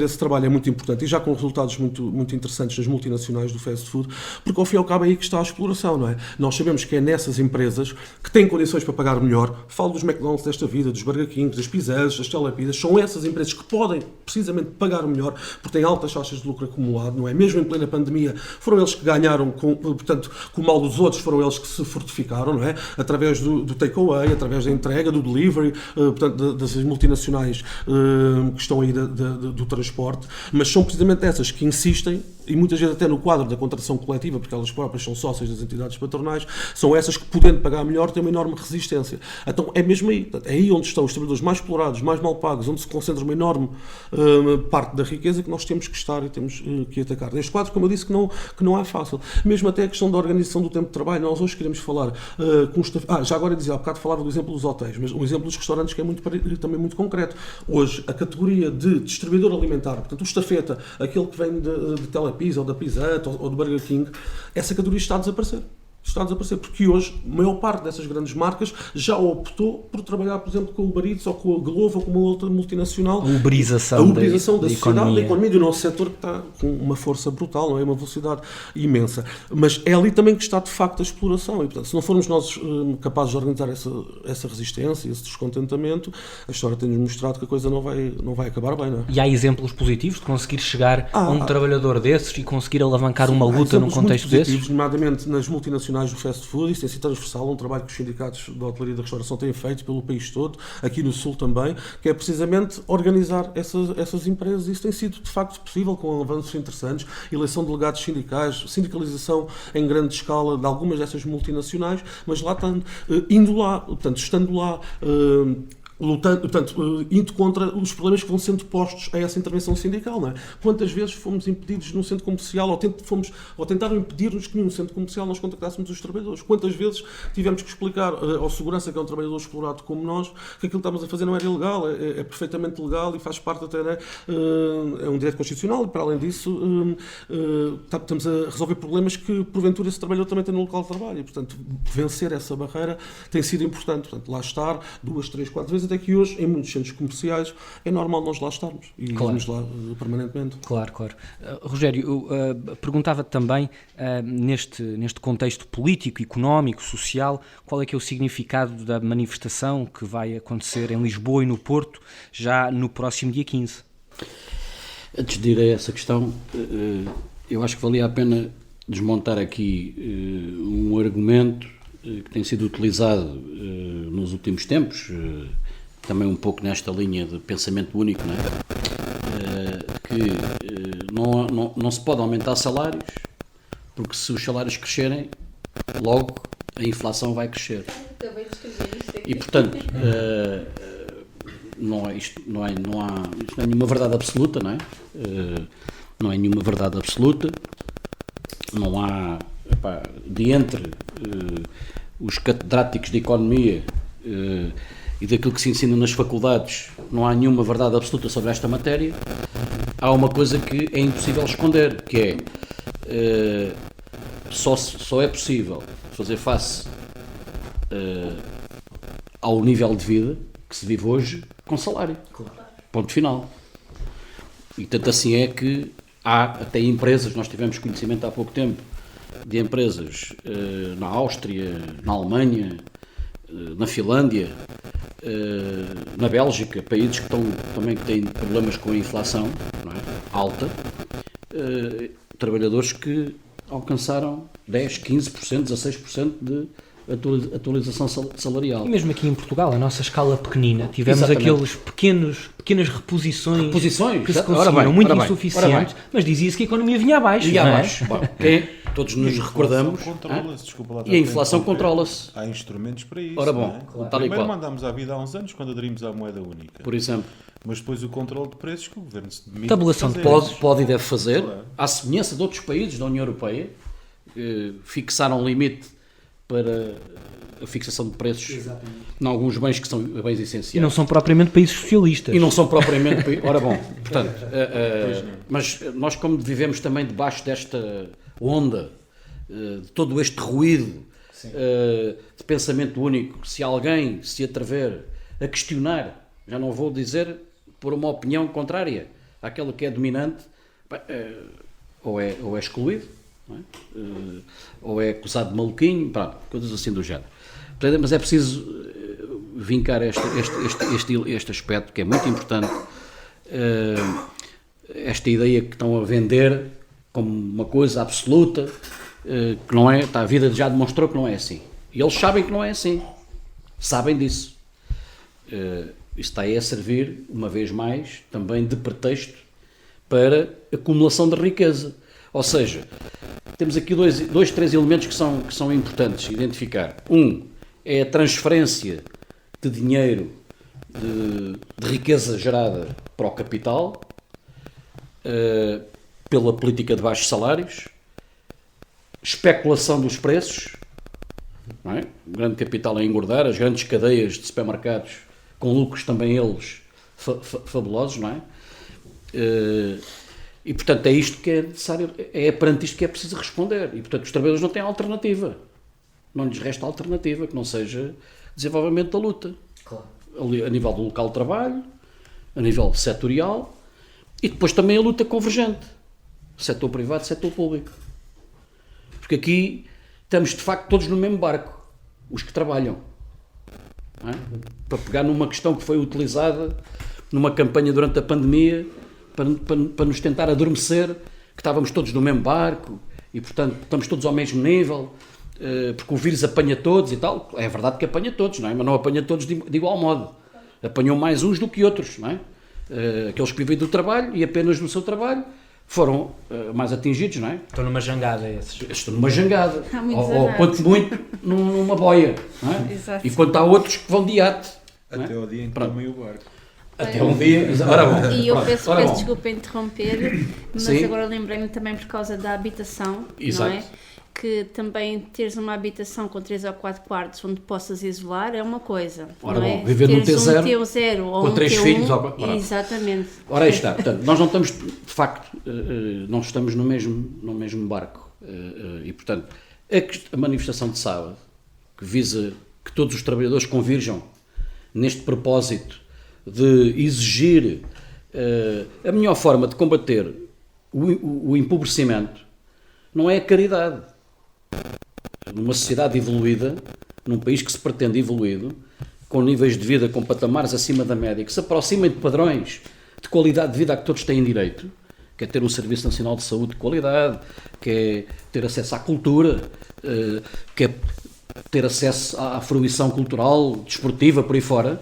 esse trabalho é muito importante e já com resultados muito interessantes das multinacionais do fast food, porque ao fim e ao cabo é aí que está a exploração, não é? Nós sabemos que é nessas empresas que têm condições para pagar melhor, falo dos McDonald's desta vida, dos Burger Kings, das pizzas, das telepizzas, são essas empresas que podem precisamente pagar melhor, porque têm altas taxas de lucro acumulado, não é? Mesmo em plena pandemia, foram eles que ganharam, portanto, com o mal dos outros, foram eles que se fortificaram, não é? Através do takeaway, através da entrega, do delivery, portanto, das multinacionais que estão aí do transporte, mas são precisamente essas que insistem, e muitas vezes até no quadro da contratação coletiva, porque elas próprias são sócias das entidades patronais, são essas que, podendo pagar melhor, têm uma enorme resistência. Então é mesmo aí, é aí onde estão os trabalhadores mais explorados, mais mal pagos, onde se concentra uma enorme parte da riqueza que nós temos que estar e temos que atacar. Neste quadro, como eu disse, que não é fácil. Mesmo até a questão da organização do tempo de trabalho, nós hoje queremos falar com os... já agora dizia, há bocado falava do exemplo dos hotéis, mas o exemplo dos restaurantes que é também muito concreto. Hoje, a categoria de distribuidor alimentar, portanto, o estafeta, aquele que vem de Telepizza ou da Pizza Hut ou do Burger King, essa categoria está a desaparecer. Está a desaparecer, porque hoje a maior parte dessas grandes marcas já optou por trabalhar, por exemplo, com o Uber Eats ou com a Glovo ou com uma outra multinacional. A uberização da sociedade, da economia do nosso setor, que está com uma força brutal, não é? Uma velocidade imensa. Mas é ali também que está, de facto, a exploração. E, portanto, se não formos nós capazes de organizar essa resistência, esse descontentamento, a história tem-nos mostrado que a coisa não vai acabar bem, não é? E há exemplos positivos de conseguir chegar a um trabalhador desses e conseguir alavancar uma luta num contexto desses? Nomeadamente nas multinacionais do fast food, isso tem sido transversal, um trabalho que os sindicatos da hotelaria e da restauração têm feito pelo país todo, aqui no Sul também, que é precisamente organizar essas empresas. Isso tem sido, de facto, possível com avanços interessantes, eleição de delegados sindicais, sindicalização em grande escala de algumas dessas multinacionais, mas lá indo lá, portanto, estando lá, lutando, portanto, indo contra os problemas que vão sendo postos a essa intervenção sindical, não é? Quantas vezes fomos impedidos num centro comercial ou tentaram impedir-nos que num centro comercial nós contactássemos os trabalhadores? Quantas vezes tivemos que explicar ao segurança, que é um trabalhador explorado como nós, que aquilo que estávamos a fazer não era ilegal, é perfeitamente legal e faz parte até, né, é um direito constitucional e, para além disso, estamos a resolver problemas que, porventura, esse trabalhador também tem no local de trabalho e, portanto, vencer essa barreira tem sido importante. Portanto, lá estar 2, 3, 4 vezes, até que hoje, em muitos centros comerciais, é normal nós lá estarmos e irmos lá permanentemente. Claro. Rogério, perguntava-te também, neste contexto político, económico, social, qual é que é o significado da manifestação que vai acontecer em Lisboa e no Porto, já no próximo dia 15? Antes de ir a essa questão, eu acho que valia a pena desmontar aqui um argumento que tem sido utilizado nos últimos tempos, também um pouco nesta linha de pensamento único, não é? Que não se pode aumentar salários, porque se os salários crescerem, logo a inflação vai crescer. E, portanto, isto não é nenhuma verdade absoluta, não é? Não é nenhuma verdade absoluta, não há, de entre os catedráticos de economia e daquilo que se ensina nas faculdades, não há nenhuma verdade absoluta sobre esta matéria. Há uma coisa que é impossível esconder, que é só é possível fazer face ao nível de vida que se vive hoje com salário. Ponto final. E tanto assim é que há até empresas, nós tivemos conhecimento há pouco tempo de empresas na Áustria, na Alemanha, na Finlândia, na Bélgica, países que também têm problemas com a inflação, não é? Alta, trabalhadores que alcançaram 10, 15%, 16% atualização salarial. E mesmo aqui em Portugal, a nossa escala pequenina, tivemos Exatamente. aqueles pequenas reposições que se ora conseguiram, bem, muito ora bem, insuficientes, mas dizia-se que a economia vinha abaixo. E não é? abaixo. Bom, todos nos recordamos. E a inflação controla-se. Há instrumentos para isso. Ora bom, não é? tal e Primeiro qual. mandámos à vida há uns anos quando aderimos à moeda única. Por exemplo, Mas depois o controle de preços que o governo se demite. Tabulação de fazer. pode e deve fazer, Claro. à semelhança de outros países da União Europeia, que fixaram limite para a fixação de preços em alguns bens que são bens essenciais. E não são propriamente países socialistas. E não são propriamente. Ora bom, portanto, mas nós, como vivemos também debaixo desta onda, de todo este ruído de pensamento único, se alguém se atrever a questionar, já não vou dizer por uma opinião contrária àquela que é dominante, ou é excluído, não é? Ou é acusado de maluquinho, pronto, coisas assim do género. Portanto, mas é preciso vincar este aspecto que é muito importante, esta ideia que estão a vender como uma coisa absoluta, que não é, a vida já demonstrou que não é assim. E eles sabem que não é assim, sabem disso. Isto está aí a servir, uma vez mais, também de pretexto para acumulação de riqueza. Ou seja, temos aqui três elementos que são importantes identificar. Um é a transferência de dinheiro, de riqueza gerada para o capital, pela política de baixos salários, especulação dos preços, não é? O grande capital a engordar, as grandes cadeias de supermercados com lucros também eles fabulosos, não é? E portanto é isto que é necessário, é perante isto que é preciso responder. E portanto os trabalhadores não têm alternativa, não lhes resta alternativa que não seja desenvolvimento da luta. Claro. A nível do local de trabalho, a nível setorial e depois também a luta convergente, setor privado, setor público. Porque aqui estamos de facto todos no mesmo barco, os que trabalham. Não é? Para pegar numa questão que foi utilizada numa campanha durante a pandemia para nos tentar adormecer que estávamos todos no mesmo barco e portanto estamos todos ao mesmo nível, porque o vírus apanha todos e tal. É verdade que apanha todos, não é? Mas não apanha todos de igual modo. Apanhou mais uns do que outros, não é? Aqueles que vivem do trabalho e apenas do seu trabalho foram mais atingidos, não é? Estão numa jangada esses. Estão numa jangada, ou zanados. quanto muito numa boia, não é? Exato. E quanto há outros que vão de iate, não é? Até ao dia em que Pronto. tomem o barco. Até um dia. Ora bom. E eu Pronto. peço Ora bom. desculpa interromper, mas Sim. agora lembrei-me também por causa da habitação, Exato. não é? Que também teres uma habitação com 3 ou 4 quartos onde possas isolar é uma coisa, Ora não bom, é? viver num Teres T0 um T0 ou com um 3 T1, filhos, ora. exatamente. Ora aí está, portanto, nós não estamos, de facto, não estamos no mesmo barco. E, portanto, a manifestação de sábado, que visa que todos os trabalhadores convirjam neste propósito de exigir a melhor forma de combater o empobrecimento, não é a caridade. Numa sociedade evoluída, num país que se pretende evoluído, com níveis de vida, com patamares acima da média, que se aproximem de padrões de qualidade de vida a que todos têm direito, que é ter um Serviço Nacional de Saúde de qualidade, que é ter acesso à cultura, que é ter acesso à fruição cultural, desportiva, por aí fora,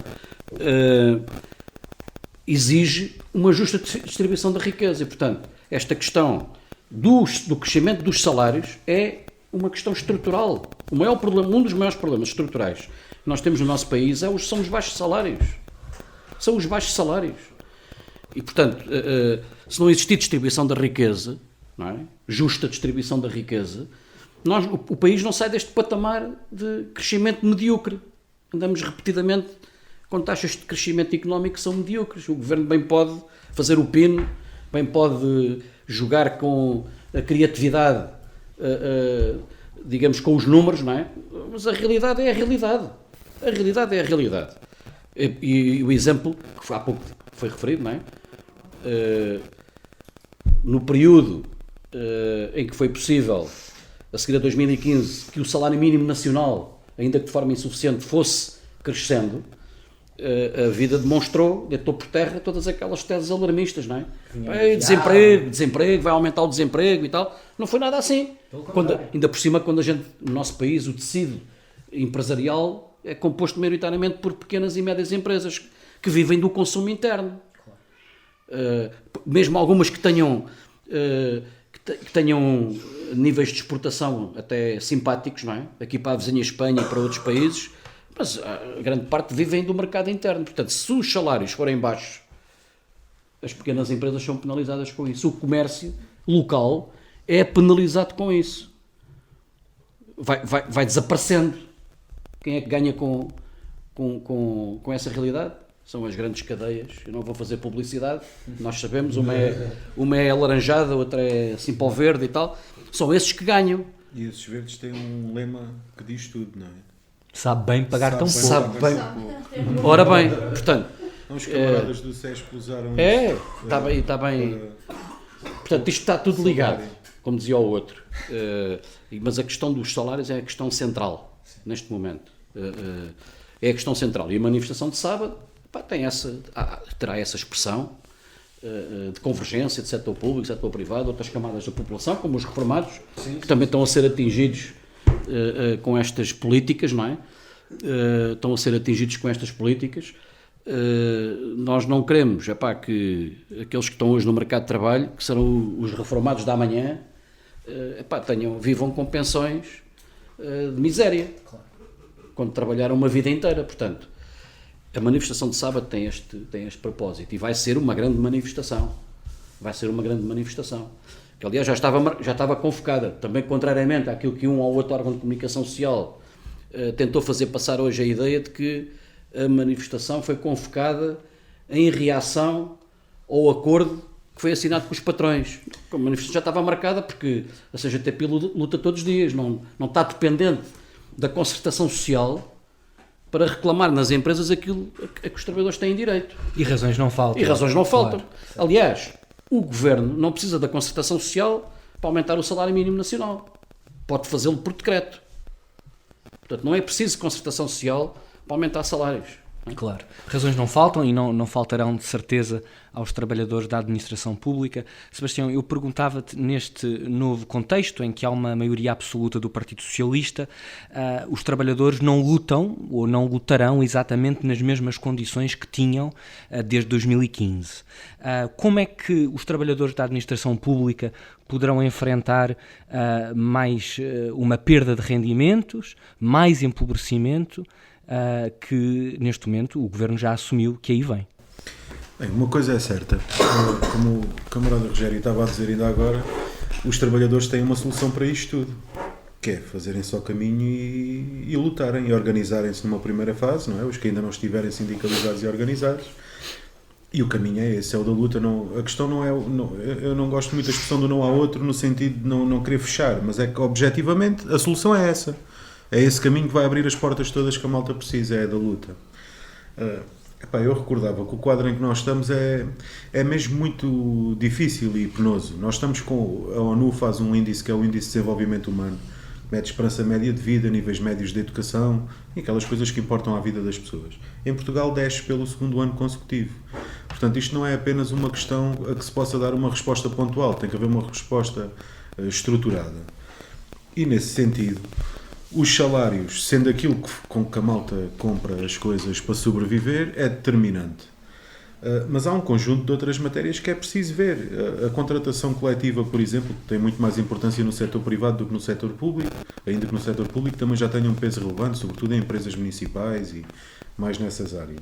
exige uma justa distribuição da riqueza. E, portanto, esta questão do crescimento dos salários é uma questão estrutural. Um dos maiores problemas estruturais que nós temos no nosso país são os baixos salários. São os baixos salários. E, portanto, se não existir distribuição da riqueza, não é? Justa distribuição da riqueza, o país não sai deste patamar de crescimento medíocre. Andamos repetidamente com taxas de crescimento económico que são medíocres. O governo bem pode fazer o pino, bem pode jogar com a criatividade, digamos, com os números, não é? Mas a realidade é a realidade. A realidade é a realidade. E o exemplo que há pouco foi referido, não é? No período em que foi possível, a seguir a 2015, que o salário mínimo nacional, ainda que de forma insuficiente, fosse crescendo, a vida demonstrou, deitou por terra todas aquelas teses alarmistas, não é? Desemprego, vai aumentar o desemprego e tal. Não foi nada assim. Ainda por cima, quando a gente, no nosso país, o tecido empresarial é composto maioritariamente por pequenas e médias empresas que vivem do consumo interno. Mesmo algumas que tenham níveis de exportação até simpáticos, não é? Aqui para a vizinha Espanha e para outros países, mas a grande parte vivem do mercado interno. Portanto, se os salários forem baixos, as pequenas empresas são penalizadas com isso. O comércio local é penalizado com isso. Vai desaparecendo. Quem é que ganha com essa realidade? São as grandes cadeias. Eu não vou fazer publicidade, nós sabemos, uma é alaranjada, outra é assim para o verde e tal. São esses que ganham. E esses verdes têm um lema que diz tudo, não é? Sabe bem pagar tão pouco. Sabe bem. Ora bem, portanto... Os camaradas do CESP usaram está bem. Portanto, isto está tudo ligado, como dizia o outro. Mas a questão dos salários é a questão central, neste momento. É a questão central. E a manifestação de sábado terá essa expressão de convergência de setor público, setor privado, outras camadas da população, como os reformados, que também estão a ser atingidos com estas políticas, não é? Estão a ser atingidos com estas políticas. Nós não queremos que aqueles que estão hoje no mercado de trabalho, que serão os reformados da amanhã, vivam com pensões de miséria, quando trabalharam uma vida inteira. Portanto, a manifestação de sábado tem este propósito e vai ser uma grande manifestação. Que, aliás, já estava convocada, também contrariamente àquilo que um ou outro órgão de comunicação social tentou fazer passar hoje a ideia de que a manifestação foi convocada em reação ao acordo que foi assinado com os patrões. A manifestação já estava marcada porque a CGTP luta todos os dias, não está dependente da concertação social para reclamar nas empresas aquilo a que os trabalhadores têm direito. E razões não faltam. Claro. Aliás, o Governo não precisa da concertação social para aumentar o salário mínimo nacional. Pode fazê-lo por decreto. Portanto, não é preciso concertação social para aumentar salários. Claro. Razões não faltam e não faltarão de certeza aos trabalhadores da administração pública. Sebastião, eu perguntava-te, neste novo contexto em que há uma maioria absoluta do Partido Socialista, os trabalhadores não lutam ou não lutarão exatamente nas mesmas condições que tinham desde 2015. Como é que os trabalhadores da administração pública poderão enfrentar mais uma perda de rendimentos, mais empobrecimento, que neste momento o Governo já assumiu que aí vem? Bem, uma coisa é certa, como o camarada Rogério estava a dizer ainda agora, os trabalhadores têm uma solução para isto tudo, que é fazerem só caminho e lutarem e organizarem-se numa primeira fase, não é? Os que ainda não estiverem sindicalizados e organizados. E o caminho é esse, é o da luta. A questão não é... eu não gosto muito da expressão do não há outro, no sentido de não querer fechar, mas é que objetivamente a solução é essa. É esse caminho que vai abrir as portas todas que a malta precisa, é a da luta. Eu recordava que o quadro em que nós estamos é mesmo muito difícil e penoso. Nós estamos com... A ONU faz um índice que é o Índice de Desenvolvimento Humano, mede esperança média de vida, níveis médios de educação e aquelas coisas que importam à vida das pessoas. Em Portugal desce pelo segundo ano consecutivo. Portanto, isto não é apenas uma questão a que se possa dar uma resposta pontual, tem que haver uma resposta estruturada. E nesse sentido, os salários, sendo aquilo com que a malta compra as coisas para sobreviver, é determinante. Mas há um conjunto de outras matérias que é preciso ver. A contratação coletiva, por exemplo, que tem muito mais importância no setor privado do que no setor público, ainda que no setor público também já tenha um peso relevante, sobretudo em empresas municipais e mais nessas áreas.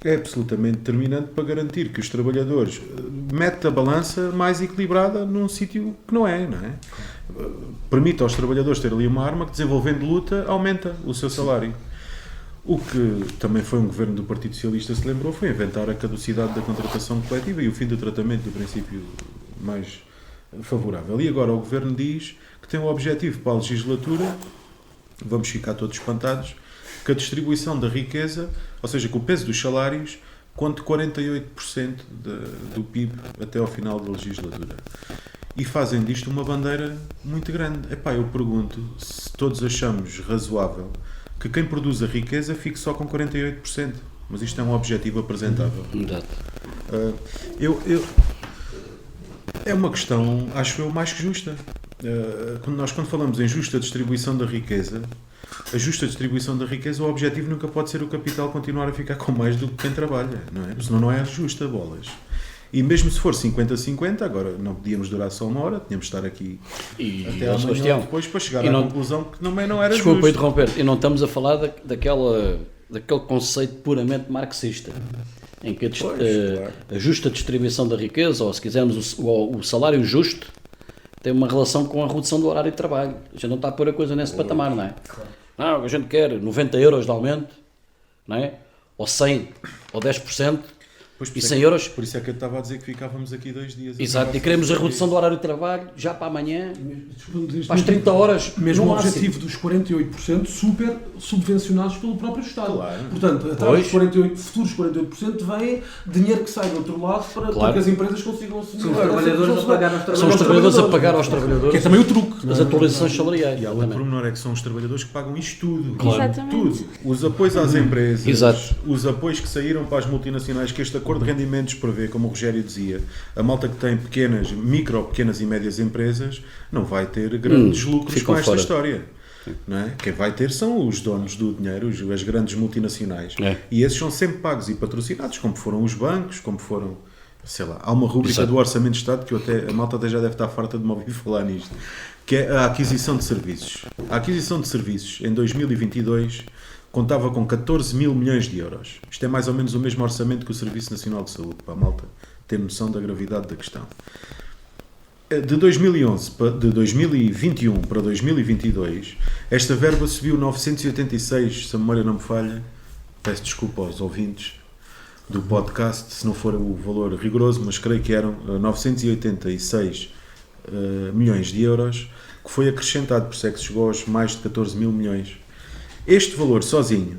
É absolutamente determinante para garantir que os trabalhadores metem a balança mais equilibrada num sítio que não é? Permite aos trabalhadores ter ali uma arma que, desenvolvendo luta, aumenta o seu salário. O que também foi um governo do Partido Socialista se lembrou foi inventar a caducidade da contratação coletiva e o fim do tratamento do princípio mais favorável. E agora o governo diz que tem o objetivo para a legislatura, vamos ficar todos espantados, que a distribuição da riqueza, ou seja, que o peso dos salários, conte 48% do PIB até ao final da legislatura. E fazem disto uma bandeira muito grande. Eu pergunto se todos achamos razoável que quem produz a riqueza fique só com 48%. Mas isto é um objetivo apresentável. É uma questão, acho eu, mais que justa. Quando falamos em justa distribuição da riqueza, a justa distribuição da riqueza, o objetivo nunca pode ser o capital continuar a ficar com mais do que quem trabalha, não é? Porque senão não é justa, bolas. E mesmo se for 50-50, agora não podíamos durar só uma hora, tínhamos de estar aqui até amanhã Sebastião, depois para chegar e à não- conclusão que também não era Desculpa justo. interromper, e não estamos a falar daquele conceito puramente marxista, em que Claro. a justa distribuição da riqueza, ou se quisermos o salário justo, tem uma relação com a redução do horário de trabalho. A gente não está a pôr a coisa nesse patamar, não é? Não, a gente quer 90 euros de aumento, não é? Ou 100, ou 10%, Pois, e 100 euros. Por isso é que eu estava a dizer que ficávamos aqui 2 dias. Exato, e queremos a redução do horário de trabalho já para amanhã, Mesmo para as 30 horas, Mesmo no o máximo. objetivo dos 48% super subvencionados pelo próprio Estado. Claro. Portanto, atrás dos 48, futuros 48% vem dinheiro que sai do outro lado para que as empresas consigam assumir. São os trabalhadores a pagar aos São os trabalhadores a pagar aos trabalhadores Que é também o truque. as atualizações salariais. E há outro exatamente. pormenor, é que são os trabalhadores que pagam isto tudo. Claro. Exatamente. Tudo. Os apoios às empresas, Exato. os apoios que saíram para as multinacionais, que este acordo de rendimentos prevê, como o Rogério dizia, a malta que tem pequenas e médias empresas, não vai ter grandes lucros ficam com esta fora. história. Não é? Quem vai ter são os donos do dinheiro, as grandes multinacionais. É. E esses são sempre pagos e patrocinados, como foram os bancos, como foram... Sei lá, há uma rúbrica Exato. do Orçamento de Estado que a malta até já deve estar farta de me ouvir falar nisto, que é a aquisição de serviços. A aquisição de serviços em 2022 contava com 14 mil milhões de euros. Isto é mais ou menos o mesmo orçamento que o Serviço Nacional de Saúde, para a malta ter noção da gravidade da questão. De 2021 para 2022, esta verba subiu 986, se a memória não me falha, peço desculpa aos ouvintes do podcast, se não for o valor rigoroso, mas creio que eram 986 milhões de euros, que foi acrescentado, por isso é que chegou aos mais de 14 mil milhões. Este valor sozinho,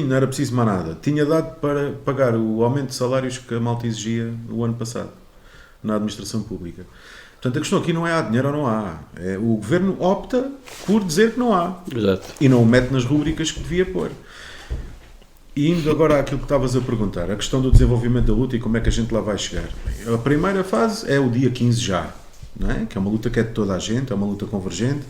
não era preciso mais nada, tinha dado para pagar o aumento de salários que a malta exigia o ano passado, na administração pública. Portanto, a questão aqui não é há dinheiro ou não há. O governo opta por dizer que não há. Exato. E não o mete nas rubricas que devia pôr. E indo agora àquilo que estavas a perguntar, a questão do desenvolvimento da luta e como é que a gente lá vai chegar. A primeira fase é o dia 15 já, não é? Que é uma luta que é de toda a gente, é uma luta convergente,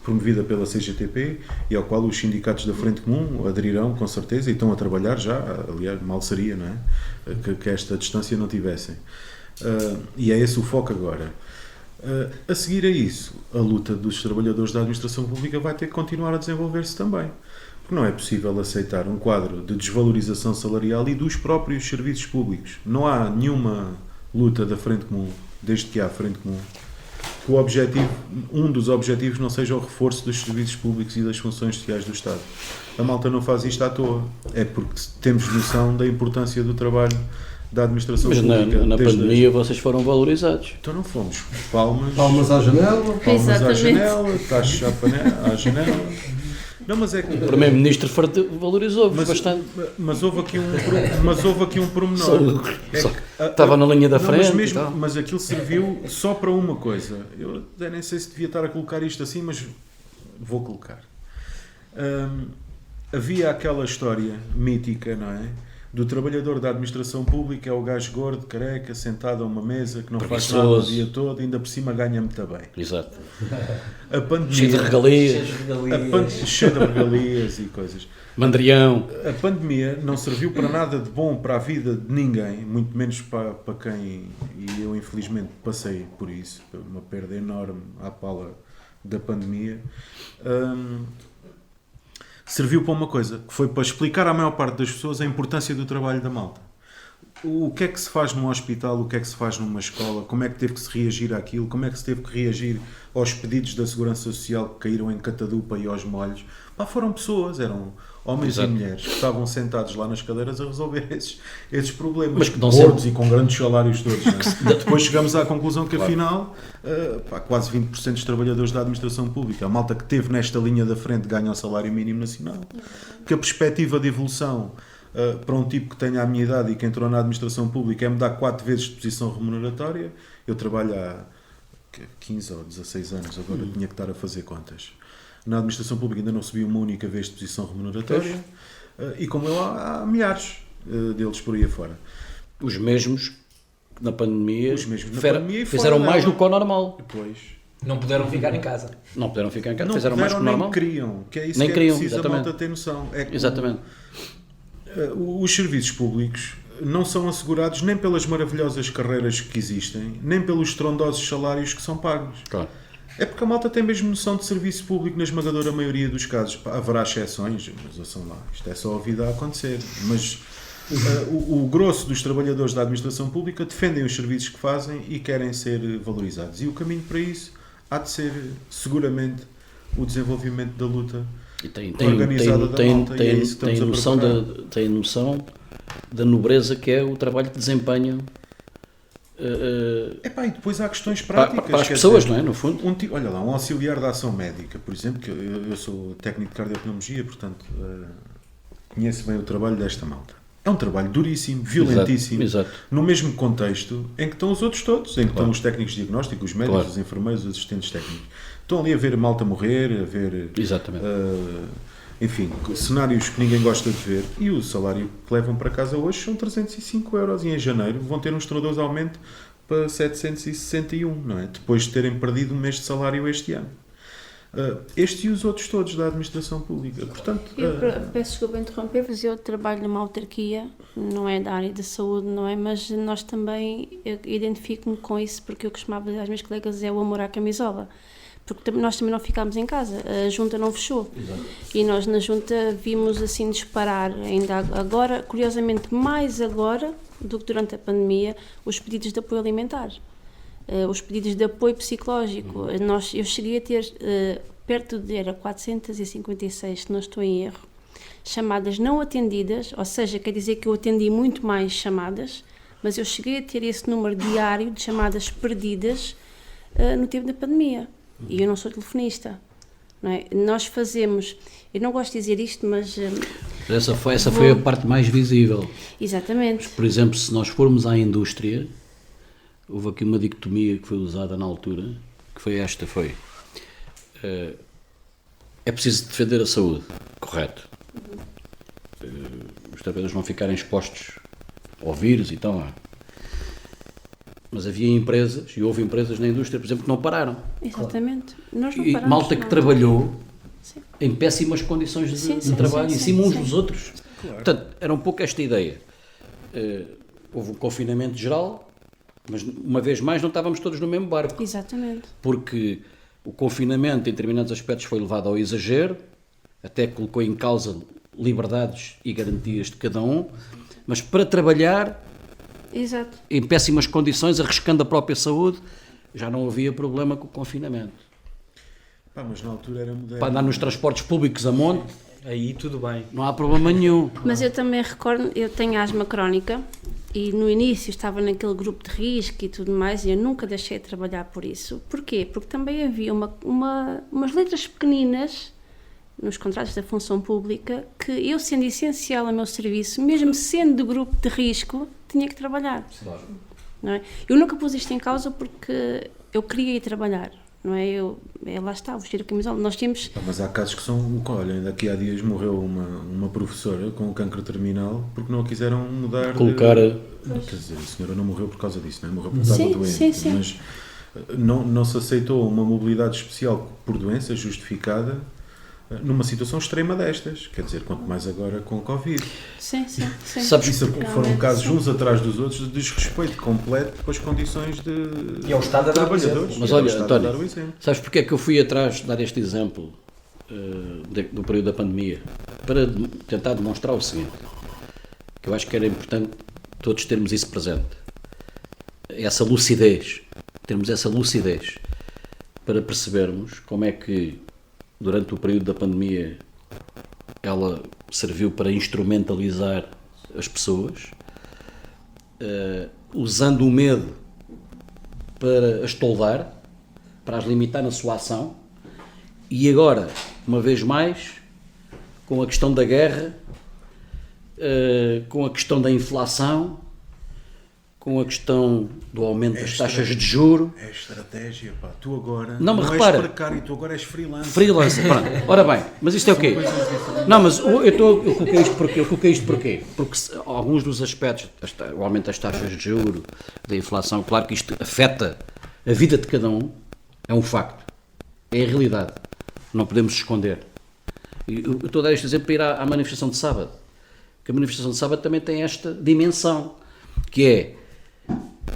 promovida pela CGTP e ao qual os sindicatos da Frente Comum aderirão com certeza e estão a trabalhar já, aliás, mal seria, não é? Que esta distância não tivessem. E é esse o foco agora. A seguir a isso, a luta dos trabalhadores da administração pública vai ter que continuar a desenvolver-se também. Porque não é possível aceitar um quadro de desvalorização salarial e dos próprios serviços públicos. Não há nenhuma luta da Frente Comum, desde que há Frente Comum, que um dos objetivos não seja o reforço dos serviços públicos e das funções sociais do Estado. A malta não faz isto à toa. É porque temos noção da importância do trabalho da administração Mas pública. na pandemia vocês foram valorizados. Então não fomos. Palmas Palmas à janela. à Exatamente. janela, taxas à janela. Não, mas é que... O Primeiro-Ministro valorizou-vos bastante. Mas houve aqui um pormenor. Estava na linha da Não, frente. mas aquilo serviu só para uma coisa. Eu até nem sei se devia estar a colocar isto assim, mas vou colocar. Havia aquela história mítica, não é? Do trabalhador da administração pública, é o gajo gordo, careca, sentado a uma mesa, que não faz nada o dia todo, ainda por cima ganha muito bem. Exato. A pandemia, Cheio de regalias, cheio de regalias e coisas. mandrião. A pandemia não serviu para nada de bom para a vida de ninguém, muito menos para quem, e eu infelizmente passei por isso, uma perda enorme à pala da pandemia. Serviu para uma coisa, que foi para explicar à maior parte das pessoas a importância do trabalho da malta. O que é que se faz num hospital, o que é que se faz numa escola, como é que teve que se reagir àquilo, como é que se teve que reagir aos pedidos da Segurança Social que caíram em catadupa e aos molhos. Pá, foram pessoas, eram homens Exato. e mulheres que estavam sentados lá nas cadeiras a resolver esses problemas. Mas que não gordos sempre- e com grandes salários todos. Não é? Depois chegamos à conclusão que afinal quase 20% dos trabalhadores da administração pública, a malta que esteve nesta linha da frente, ganha o salário mínimo nacional. Que a perspectiva de evolução para um tipo que tenha a minha idade e que entrou na administração pública é mudar 4 vezes de posição remuneratória. Eu trabalho há 15 ou 16 anos, agora tinha que estar a fazer contas. Na administração pública ainda não subi uma única vez de posição remuneratória e como eu há milhares deles por aí afora. Os mesmos que na pandemia, Os mesmos na pandemia e fora fizeram mais dela. do que o normal. Depois, Não puderam ficar em casa. Não puderam ficar em casa, Não fizeram mais que puderam, normal. nem queriam, que é isso Nem que queriam, é preciso a exatamente. malta ter noção. É que Exatamente. os serviços públicos não são assegurados nem pelas maravilhosas carreiras que existem, nem pelos estrondosos salários que são pagos. Claro. É porque a malta tem mesmo noção de serviço público na esmagadora maioria dos casos. Pá, haverá exceções, mas ouçam lá, isto é só a vida a acontecer. Mas o grosso dos trabalhadores da administração pública defendem os serviços que fazem e querem ser valorizados. E o caminho para isso há de ser, seguramente, o desenvolvimento da luta E tem organizada da malta, e é isso que estamos a noção preparar. tem noção da nobreza que é o trabalho que desempenham Epá, e depois há questões para práticas. as quer pessoas, dizer, não é? No fundo. Olha lá, um auxiliar da ação médica, por exemplo, que eu sou técnico de cardiopneumologia, portanto conheço bem o trabalho desta malta. É um trabalho duríssimo, violentíssimo, Exato. no mesmo contexto em que estão os outros todos, em que estão os técnicos de diagnóstico, os médicos, os enfermeiros, os assistentes técnicos. Estão ali a ver a malta morrer, a ver... Exatamente. enfim, cenários que ninguém gosta de ver, e o salário que levam para casa hoje são 305 euros, e em janeiro vão ter um estrondoso aumento para 761, não é? Depois de terem perdido um mês de salário este ano. Este e os outros todos da administração pública. Portanto, Eu peço desculpa interromper-vos, eu trabalho numa autarquia, não é da área da saúde, não é? Mas nós também, eu identifico-me com isso, porque eu costumava dizer aos meus colegas, é o amor à camisola. Porque nós também não ficámos em casa, a junta não fechou. Exato. E nós na junta vimos assim disparar, ainda agora, curiosamente mais agora do que durante a pandemia, os pedidos de apoio alimentar, os pedidos de apoio psicológico. Eu cheguei a ter, perto de 456, se não estou em erro, chamadas não atendidas, ou seja, quer dizer que eu atendi muito mais chamadas, mas eu cheguei a ter esse número diário de chamadas perdidas no tempo da pandemia. E eu não sou telefonista, não é? Nós fazemos, eu não gosto de dizer isto, mas... Essa foi a parte mais visível. Exatamente. Por exemplo, se nós formos à indústria, houve aqui uma dicotomia que foi usada na altura, que foi esta, é preciso defender a saúde, correto. Os trabalhadores não ficarem expostos ao vírus e tal, mas havia empresas, e houve empresas na indústria, por exemplo, que não pararam. Exatamente. Nós não E paramos, malta que não. trabalhou Sim. em péssimas condições de Sim, trabalho, sim, em cima uns sim. dos outros. Claro. Portanto, era um pouco esta ideia. Houve um confinamento geral, mas uma vez mais não estávamos todos no mesmo barco. Exatamente. Porque o confinamento, em determinados aspectos, foi levado ao exagero, até colocou em causa liberdades e garantias de cada um, mas para trabalhar... Exato. em péssimas condições, arriscando a própria saúde, já não havia problema com o confinamento. pá, mas na altura era moderno. Para andar nos transportes públicos a monte, Aí tudo bem. não há problema nenhum. Mas eu também recordo, eu tenho asma crónica e no início estava naquele grupo de risco e tudo mais e eu nunca deixei de trabalhar por isso. Porquê? Porque também havia umas letras pequeninas nos contratos da função pública que eu, sendo essencial ao meu serviço, mesmo sendo do grupo de risco, tinha que trabalhar. Não é? Eu nunca pus isto em causa porque eu queria ir trabalhar. Não é? Lá está, vestir a camisola. Nós temos... Mas há casos que são... Olha, daqui há dias morreu uma professora com cancro terminal porque não a quiseram mudar Colocar... Quer dizer, a senhora não morreu por causa disso, não é? Morreu porque estava doente. Sim. Mas não se aceitou uma mobilidade especial por doença justificada numa situação extrema destas. Quer dizer, quanto mais agora com o Covid. Sim. Sabes, Isso foram Realmente, casos sim. uns atrás dos outros de desrespeito completo com as condições de E é o Estado a dar o trabalhadores. exemplo. mas E é o olha, Estado a dar o António, exemplo. sabes porque é que eu fui atrás de dar este exemplo do período da pandemia? Para tentar demonstrar o seguinte, que eu acho que era importante todos termos isso presente. Essa lucidez, termos essa lucidez para percebermos como é que durante o período da pandemia ela serviu para instrumentalizar as pessoas, usando o medo para as toldar, para as limitar na sua ação, e agora, uma vez mais, com a questão da guerra, com a questão da inflação, com a questão do aumento das taxas de juro. É estratégia, pá. Tu agora Não, mas és repara. precário, tu agora és freelancer. Freelancer, pronto. Ora bem, mas isto é o quê? Não, mas eu coloquei isto porquê? Porque alguns dos aspectos, o aumento das taxas de juros, da inflação, claro que isto afeta a vida de cada um, É um facto. É a realidade. Não podemos esconder. E eu estou a dar este exemplo para ir à manifestação de sábado. Que a manifestação de sábado também tem esta dimensão, que é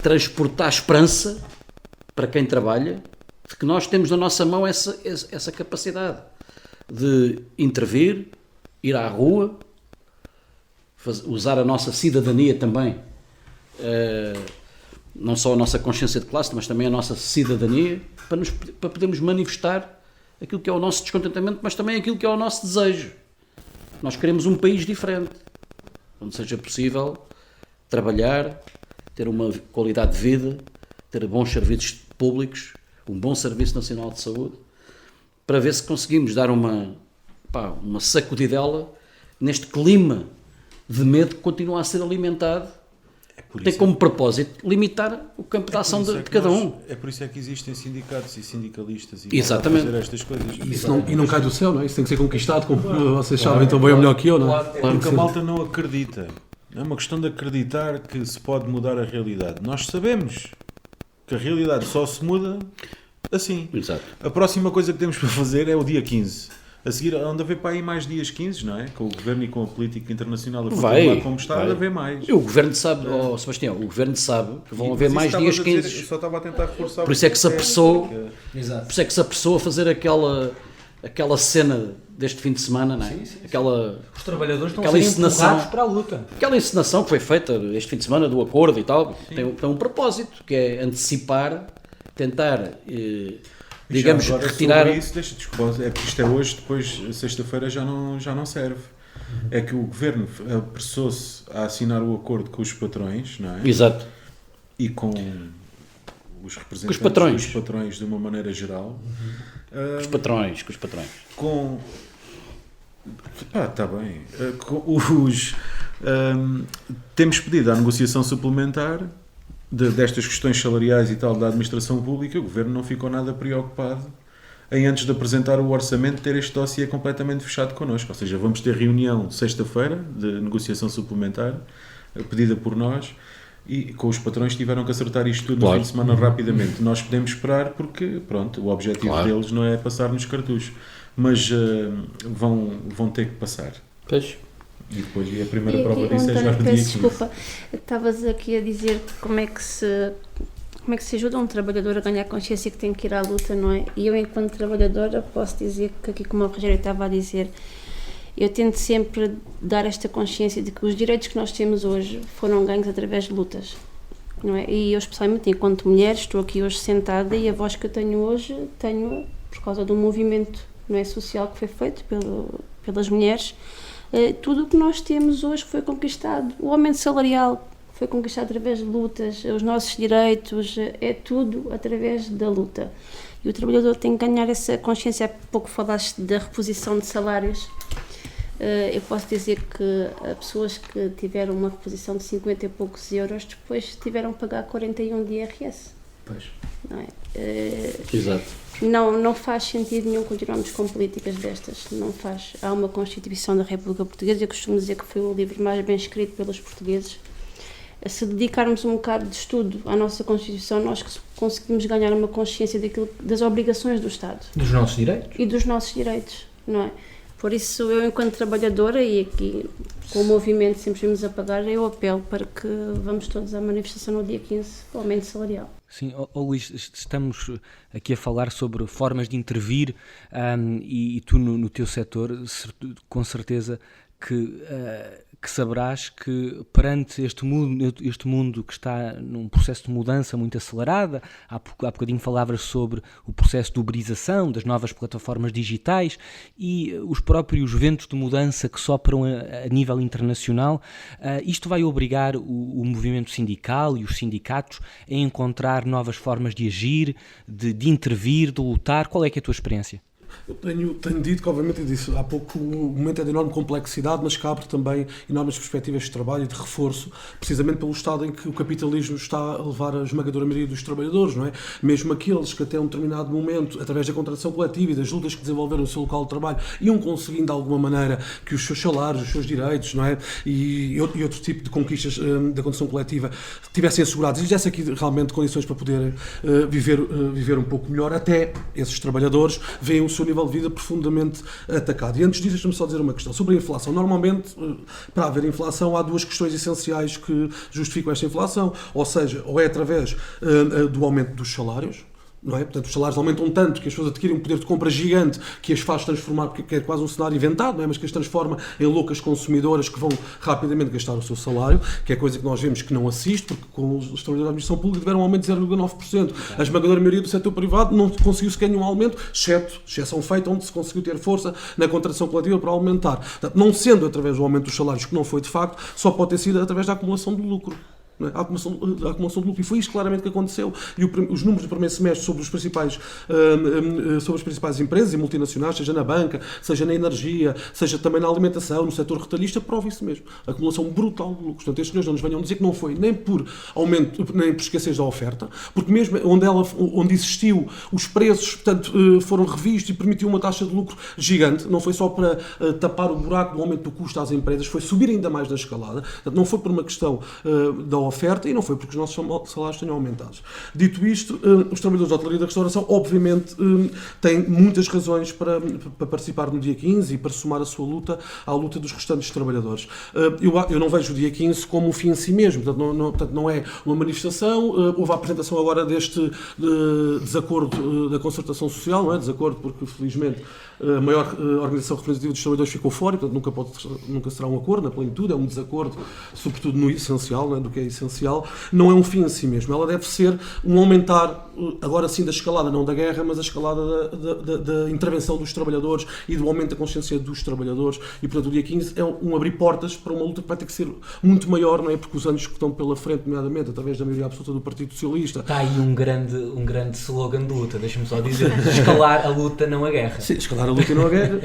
transportar esperança para quem trabalha, de que nós temos na nossa mão essa capacidade de intervir, ir à rua, usar a nossa cidadania também, não só a nossa consciência de classe, mas também a nossa cidadania, para podermos manifestar aquilo que é o nosso descontentamento, mas também aquilo que é o nosso desejo. Nós queremos um país diferente, onde seja possível trabalhar, ter uma qualidade de vida, ter bons serviços públicos, um bom Serviço Nacional de Saúde, para ver se conseguimos dar uma sacudidela neste clima de medo que continua a ser alimentado. Tem como propósito limitar o campo de ação de cada um. É por isso é que existem sindicatos e sindicalistas e Exatamente. fazer estas coisas. E não cai do céu, não é? Isso tem que ser conquistado, como vocês sabem tão bem ou melhor que eu, não é? Porque a malta não acredita. É uma questão de acreditar que se pode mudar a realidade. Nós sabemos que a realidade só se muda assim. Exato. A próxima coisa que temos para fazer é o dia 15. A seguir, onde haver para aí mais dias 15, não é? Com o governo e com a política internacional a continuar como está, a haver mais. E o governo sabe, Sebastião, o governo sabe que vão haver mais dias 15. Eu só estava a tentar reforçar. Por isso é que se apressou, a fazer aquela cena deste fim de semana, não é? Os trabalhadores estão aquela a ser encenação, empurrados para a luta. Aquela encenação que foi feita este fim de semana do acordo e tal, tem um propósito, que é antecipar, tentar, digamos, retirar... Sobre isso, desculpa, é porque isto é hoje, depois, sexta-feira, já não serve. É que o governo apressou-se a assinar o acordo com os patrões, não é? Exato. E com os representantes dos patrões de uma maneira geral. Com os patrões. Está bem. Temos pedido à negociação suplementar destas questões salariais e tal da administração pública. O governo não ficou nada preocupado em, antes de apresentar o orçamento, ter este dossiê completamente fechado connosco. Ou seja, vamos ter reunião sexta-feira de negociação suplementar pedida por nós, e com os patrões tiveram que acertar isto tudo no fim de semana rapidamente. Nós podemos esperar porque, pronto, o objetivo deles não é passar-nos cartuchos, mas vão ter que passar. Pois. E depois a primeira prova disso é já no dia 15. Desculpa, estavas aqui a dizer como é que se ajuda um trabalhador a ganhar consciência que tem que ir à luta, não é? E eu, enquanto trabalhadora, posso dizer que, aqui como a Rogério estava a dizer, eu tento sempre dar esta consciência de que os direitos que nós temos hoje foram ganhos através de lutas, não é? E eu, especialmente enquanto mulher, estou aqui hoje sentada e a voz que eu tenho hoje, tenho por causa do movimento, não é, social que foi feito pelas mulheres. Tudo o que nós temos hoje foi conquistado. O aumento salarial foi conquistado através de lutas, os nossos direitos, é tudo através da luta. E o trabalhador tem que ganhar essa consciência. Há pouco falaste da reposição de salários. Eu posso dizer que pessoas que tiveram uma reposição de 50 e poucos euros depois tiveram que pagar 41 de IRS. Pois. Não é? Exato. Não faz sentido nenhum continuarmos com políticas destas, não faz. Há uma Constituição da República Portuguesa, eu costumo dizer que foi o livro mais bem escrito pelos portugueses. Se dedicarmos um bocado de estudo à nossa Constituição, nós conseguimos ganhar uma consciência das obrigações do Estado. Dos nossos direitos. E dos nossos direitos, não é? Por isso, eu, enquanto trabalhadora, e aqui com o movimento sempre vimos a pagar, eu apelo para que vamos todos à manifestação no dia 15, para o aumento salarial. Sim, Luís, estamos aqui a falar sobre formas de intervir e tu no teu setor, com certeza que saberás que perante este mundo que está num processo de mudança muito acelerada, há bocadinho falavas sobre o processo de uberização das novas plataformas digitais e os próprios ventos de mudança que sopram a nível internacional, isto vai obrigar o movimento sindical e os sindicatos a encontrar novas formas de agir, de intervir, de lutar. Qual é que é a tua experiência? Eu tenho dito que, obviamente, eu disse há pouco, o momento é de enorme complexidade, mas que abre também enormes perspectivas de trabalho e de reforço, precisamente pelo estado em que o capitalismo está a levar a esmagadora maioria dos trabalhadores, não é? Mesmo aqueles que até um determinado momento, através da contratação coletiva e das lutas que desenvolveram no seu local de trabalho, iam conseguindo de alguma maneira que os seus salários, os seus direitos, não é? E outro tipo de conquistas da contratação coletiva tivessem assegurados e desse aqui realmente condições para poder viver um pouco melhor, até esses trabalhadores veem o seu nível de vida profundamente atacado. E antes disso, deixa-me só dizer uma questão sobre a inflação. Normalmente, para haver inflação, há duas questões essenciais que justificam esta inflação, ou seja, ou é através do aumento dos salários, não é? Portanto, os salários aumentam tanto que as pessoas adquirem um poder de compra gigante que as faz transformar, porque é quase um cenário inventado, não é? Mas que as transforma em loucas consumidoras que vão rapidamente gastar o seu salário, que é coisa que nós vemos que não assiste, porque com os trabalhadores da administração pública tiveram um aumento de 0,9%. A esmagadora maioria do setor privado não conseguiu sequer nenhum aumento, exceção feita onde se conseguiu ter força na contratação coletiva para aumentar. Portanto, não sendo através do aumento dos salários, que não foi de facto, só pode ter sido através da acumulação do lucro. A acumulação de lucro, e foi isto claramente que aconteceu. E os números do primeiro semestre sobre as principais empresas e multinacionais, seja na banca, seja na energia, seja também na alimentação, no setor retalhista, prova isso mesmo. A acumulação brutal de lucros. Portanto, estes senhores não nos venham dizer que não foi nem por aumento, nem por escassez da oferta, porque mesmo onde existiu, os preços, portanto, foram revistos e permitiu uma taxa de lucro gigante. Não foi só para tapar o buraco do aumento do custo às empresas, foi subir ainda mais na escalada. Portanto, não foi por uma questão da oferta e não foi porque os nossos salários tenham aumentado. Dito isto, os trabalhadores da hotelaria e da restauração, obviamente, têm muitas razões para participar no dia 15 e para somar a sua luta à luta dos restantes trabalhadores. Eu não vejo o dia 15 como um fim em si mesmo, portanto, não é uma manifestação. Houve a apresentação agora deste desacordo da concertação social, não é? Desacordo porque, felizmente, a maior organização representativa dos trabalhadores ficou fora, portanto nunca será um acordo na plenitude, é um desacordo, sobretudo no essencial, não é? Do que é essencial, não é um fim em si mesmo, ela deve ser um aumentar, agora sim, da escalada, não da guerra, mas a escalada da intervenção dos trabalhadores e do aumento da consciência dos trabalhadores, e portanto o dia 15 é um abrir portas para uma luta que vai ter que ser muito maior, não é? Porque os anos que estão pela frente, nomeadamente através da maioria absoluta do Partido Socialista... Está aí um grande slogan de luta, deixa-me só dizer, escalar a luta, não a guerra. Sim, escalar a luta e não a guerra.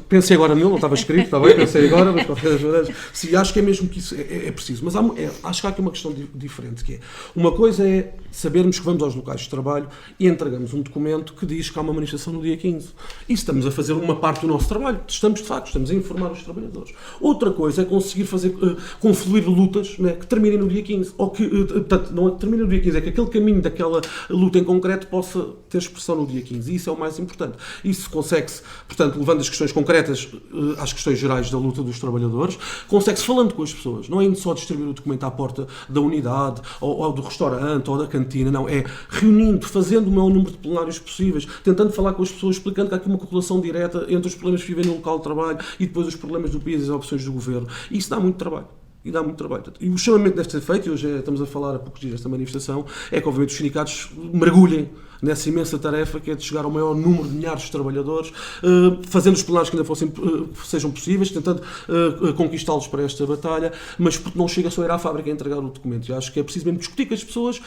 Pensei agora nele, não estava escrito, está bem, pensei agora, mas qualquer maneira, sim, acho que é mesmo que isso é preciso. Mas acho que há aqui uma questão diferente, que é, uma coisa é sabermos que vamos aos locais de trabalho e entregamos um documento que diz que há uma manifestação no dia 15. E estamos a fazer uma parte do nosso trabalho. Estamos a informar os trabalhadores. Outra coisa é conseguir fazer, confluir lutas, né, que terminem no dia 15. Ou que, portanto, não é que termine no dia 15, é que aquele caminho daquela luta em concreto possa ter expressão no dia 15. E isso é o mais importante. Isso consegue-se, portanto, levando as questões concretas às questões gerais da luta dos trabalhadores, consegue-se falando com as pessoas. Não é indo só distribuir o documento à porta da unidade, ou do restaurante, ou da cantina, não. É reunindo, fazendo o maior número de plenários possíveis, tentando falar com as pessoas, explicando que há aqui uma correlação direta entre os problemas que vivem no local de trabalho e depois os problemas do país e as opções do governo. E isso dá muito trabalho. E o chamamento deve ser feito, e hoje estamos a falar há poucos dias desta manifestação, é que obviamente os sindicatos mergulhem nessa imensa tarefa que é de chegar ao maior número de milhares de trabalhadores, fazendo os plenários que ainda sejam possíveis, tentando conquistá-los para esta batalha, mas porque não chega só a ir à fábrica a entregar o documento. E acho que é preciso mesmo discutir com as pessoas,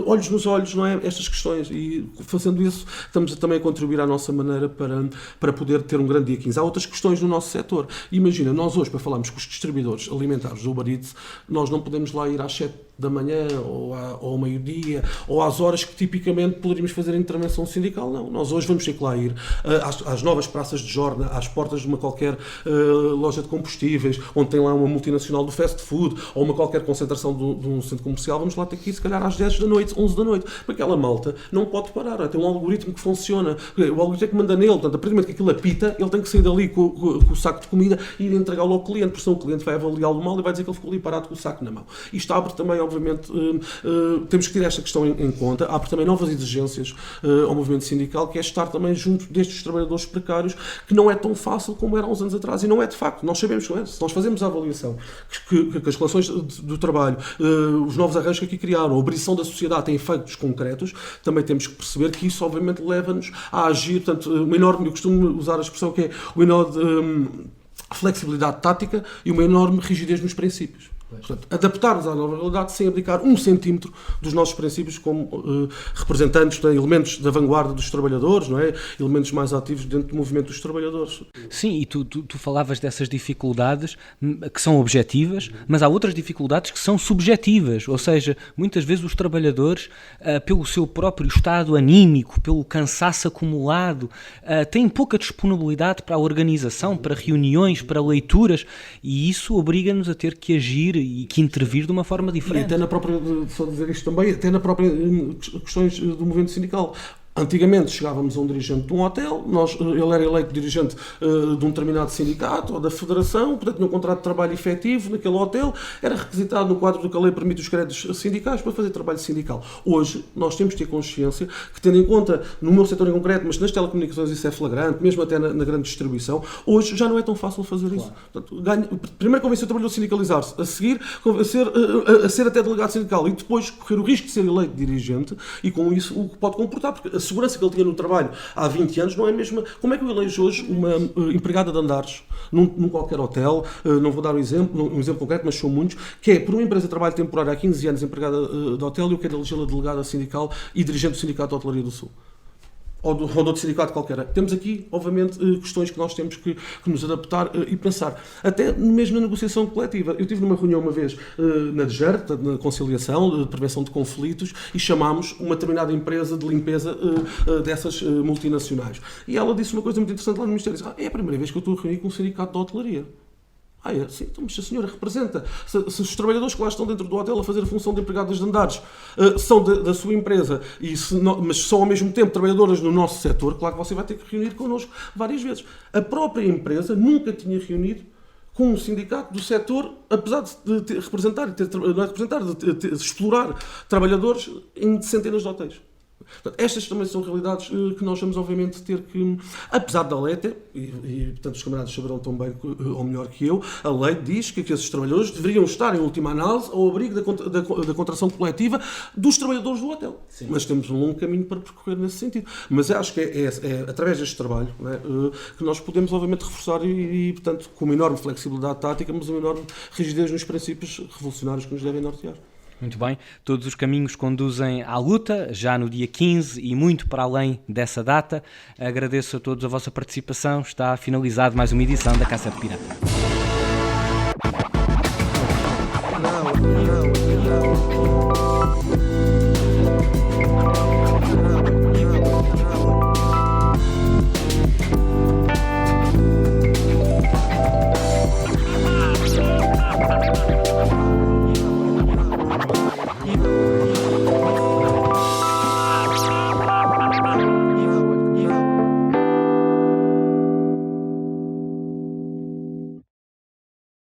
olhos nos olhos, não é? Estas questões, e fazendo isso estamos também a contribuir à nossa maneira para poder ter um grande dia 15. Há outras questões no nosso setor. Imagina, nós hoje, para falarmos com os distribuidores alimentares do Uber Eats, nós não podemos lá ir às 7 da manhã ou ao meio-dia ou às horas que tipicamente poderíamos fazer a intervenção sindical. Não, nós hoje vamos ter que lá ir às novas praças de Jorna, às portas de uma qualquer loja de combustíveis, onde tem lá uma multinacional do fast food ou uma qualquer concentração de um centro comercial. Vamos lá ter que ir, se calhar, às 10 da noite, 11 da noite, porque aquela malta não pode parar, tem um algoritmo que funciona, o algoritmo é que manda nele, portanto, a partir do momento que aquilo apita, ele tem que sair dali com o saco de comida e ir entregá-lo ao cliente, porque senão o cliente vai avaliá-lo mal e vai dizer que ele ficou ali parado com o saco na mão. Isto abre também, obviamente, temos que ter esta questão em conta, abre também novas exigências ao movimento sindical, que é estar também junto destes trabalhadores precários, que não é tão fácil como era há uns anos atrás, e não é de facto, nós sabemos que não é. Se nós fazemos a avaliação que as relações do trabalho, os novos arranjos que aqui criaram, a abrição da sociedade tem efeitos concretos, também temos que perceber que isso obviamente leva-nos a agir, portanto, uma enorme, eu costumo usar a expressão que é uma enorme flexibilidade tática e uma enorme rigidez nos princípios. Portanto, adaptar-nos à nova realidade sem abdicar 1 centímetro dos nossos princípios como representantes, elementos da vanguarda dos trabalhadores, não é? Elementos mais ativos dentro do movimento dos trabalhadores. Sim, e tu falavas dessas dificuldades que são objetivas, mas há outras dificuldades que são subjetivas, ou seja, muitas vezes os trabalhadores, pelo seu próprio estado anímico, pelo cansaço acumulado, têm pouca disponibilidade para a organização, para reuniões, para leituras, e isso obriga-nos a ter que agir e que intervir de uma forma E diferente. até na própria, só dizer isto também, até na própria questões do movimento sindical. Antigamente chegávamos a um dirigente de um hotel, ele era eleito dirigente de um determinado sindicato ou da federação, portanto tinha um contrato de trabalho efetivo naquele hotel, era requisitado no quadro do que a lei permite os créditos sindicais para fazer trabalho sindical. Hoje nós temos que ter consciência que, tendo em conta, no meu setor em concreto, mas nas telecomunicações isso é flagrante, mesmo até na grande distribuição, hoje já não é tão fácil fazer isso. Portanto, primeiro convencer o trabalhador a sindicalizar-se, a seguir a ser até delegado sindical e depois correr o risco de ser eleito dirigente, e com isso o que pode comportar, porque a segurança que ele tinha no trabalho há 20 anos não é a mesma. Como é que eu elejo hoje uma empregada de andares num qualquer hotel, não vou dar um exemplo concreto, mas são muitos, que é por uma empresa de trabalho temporário há 15 anos empregada de hotel, e eu quero elegê-la delegada sindical e dirigente do Sindicato de Hotelaria do Sul. Ou de outro sindicato qualquer. Temos aqui, obviamente, questões que nós temos que nos adaptar e pensar. Até mesmo na negociação coletiva. Eu estive numa reunião uma vez na DGER, na conciliação, de prevenção de conflitos, e chamámos uma determinada empresa de limpeza dessas multinacionais. E ela disse uma coisa muito interessante lá no Ministério. Disse, é a primeira vez que eu estou a reunir com um sindicato de hotelaria. Sim, então, mas a senhora representa. Se os trabalhadores que lá estão dentro do hotel a fazer a função de empregadas de andares são da sua empresa, mas são ao mesmo tempo trabalhadoras no nosso setor, claro que você vai ter que reunir connosco várias vezes. A própria empresa nunca tinha reunido com um sindicato do setor, apesar de representar, de explorar trabalhadores em centenas de hotéis. Portanto, estas também são realidades que nós vamos obviamente ter que, apesar da lei, e portanto os camaradas saberão tão bem ou melhor que eu, a lei diz que esses trabalhadores deveriam estar em última análise ao abrigo da contratação coletiva dos trabalhadores do hotel. Sim. Mas temos um longo caminho para percorrer nesse sentido. Mas acho que é através deste trabalho, não é, que nós podemos obviamente reforçar e portanto com uma enorme flexibilidade tática, mas uma enorme rigidez nos princípios revolucionários que nos devem nortear. Muito bem, todos os caminhos conduzem à luta, já no dia 15 e muito para além dessa data. Agradeço a todos a vossa participação, está finalizado mais uma edição da Cassete Pirata.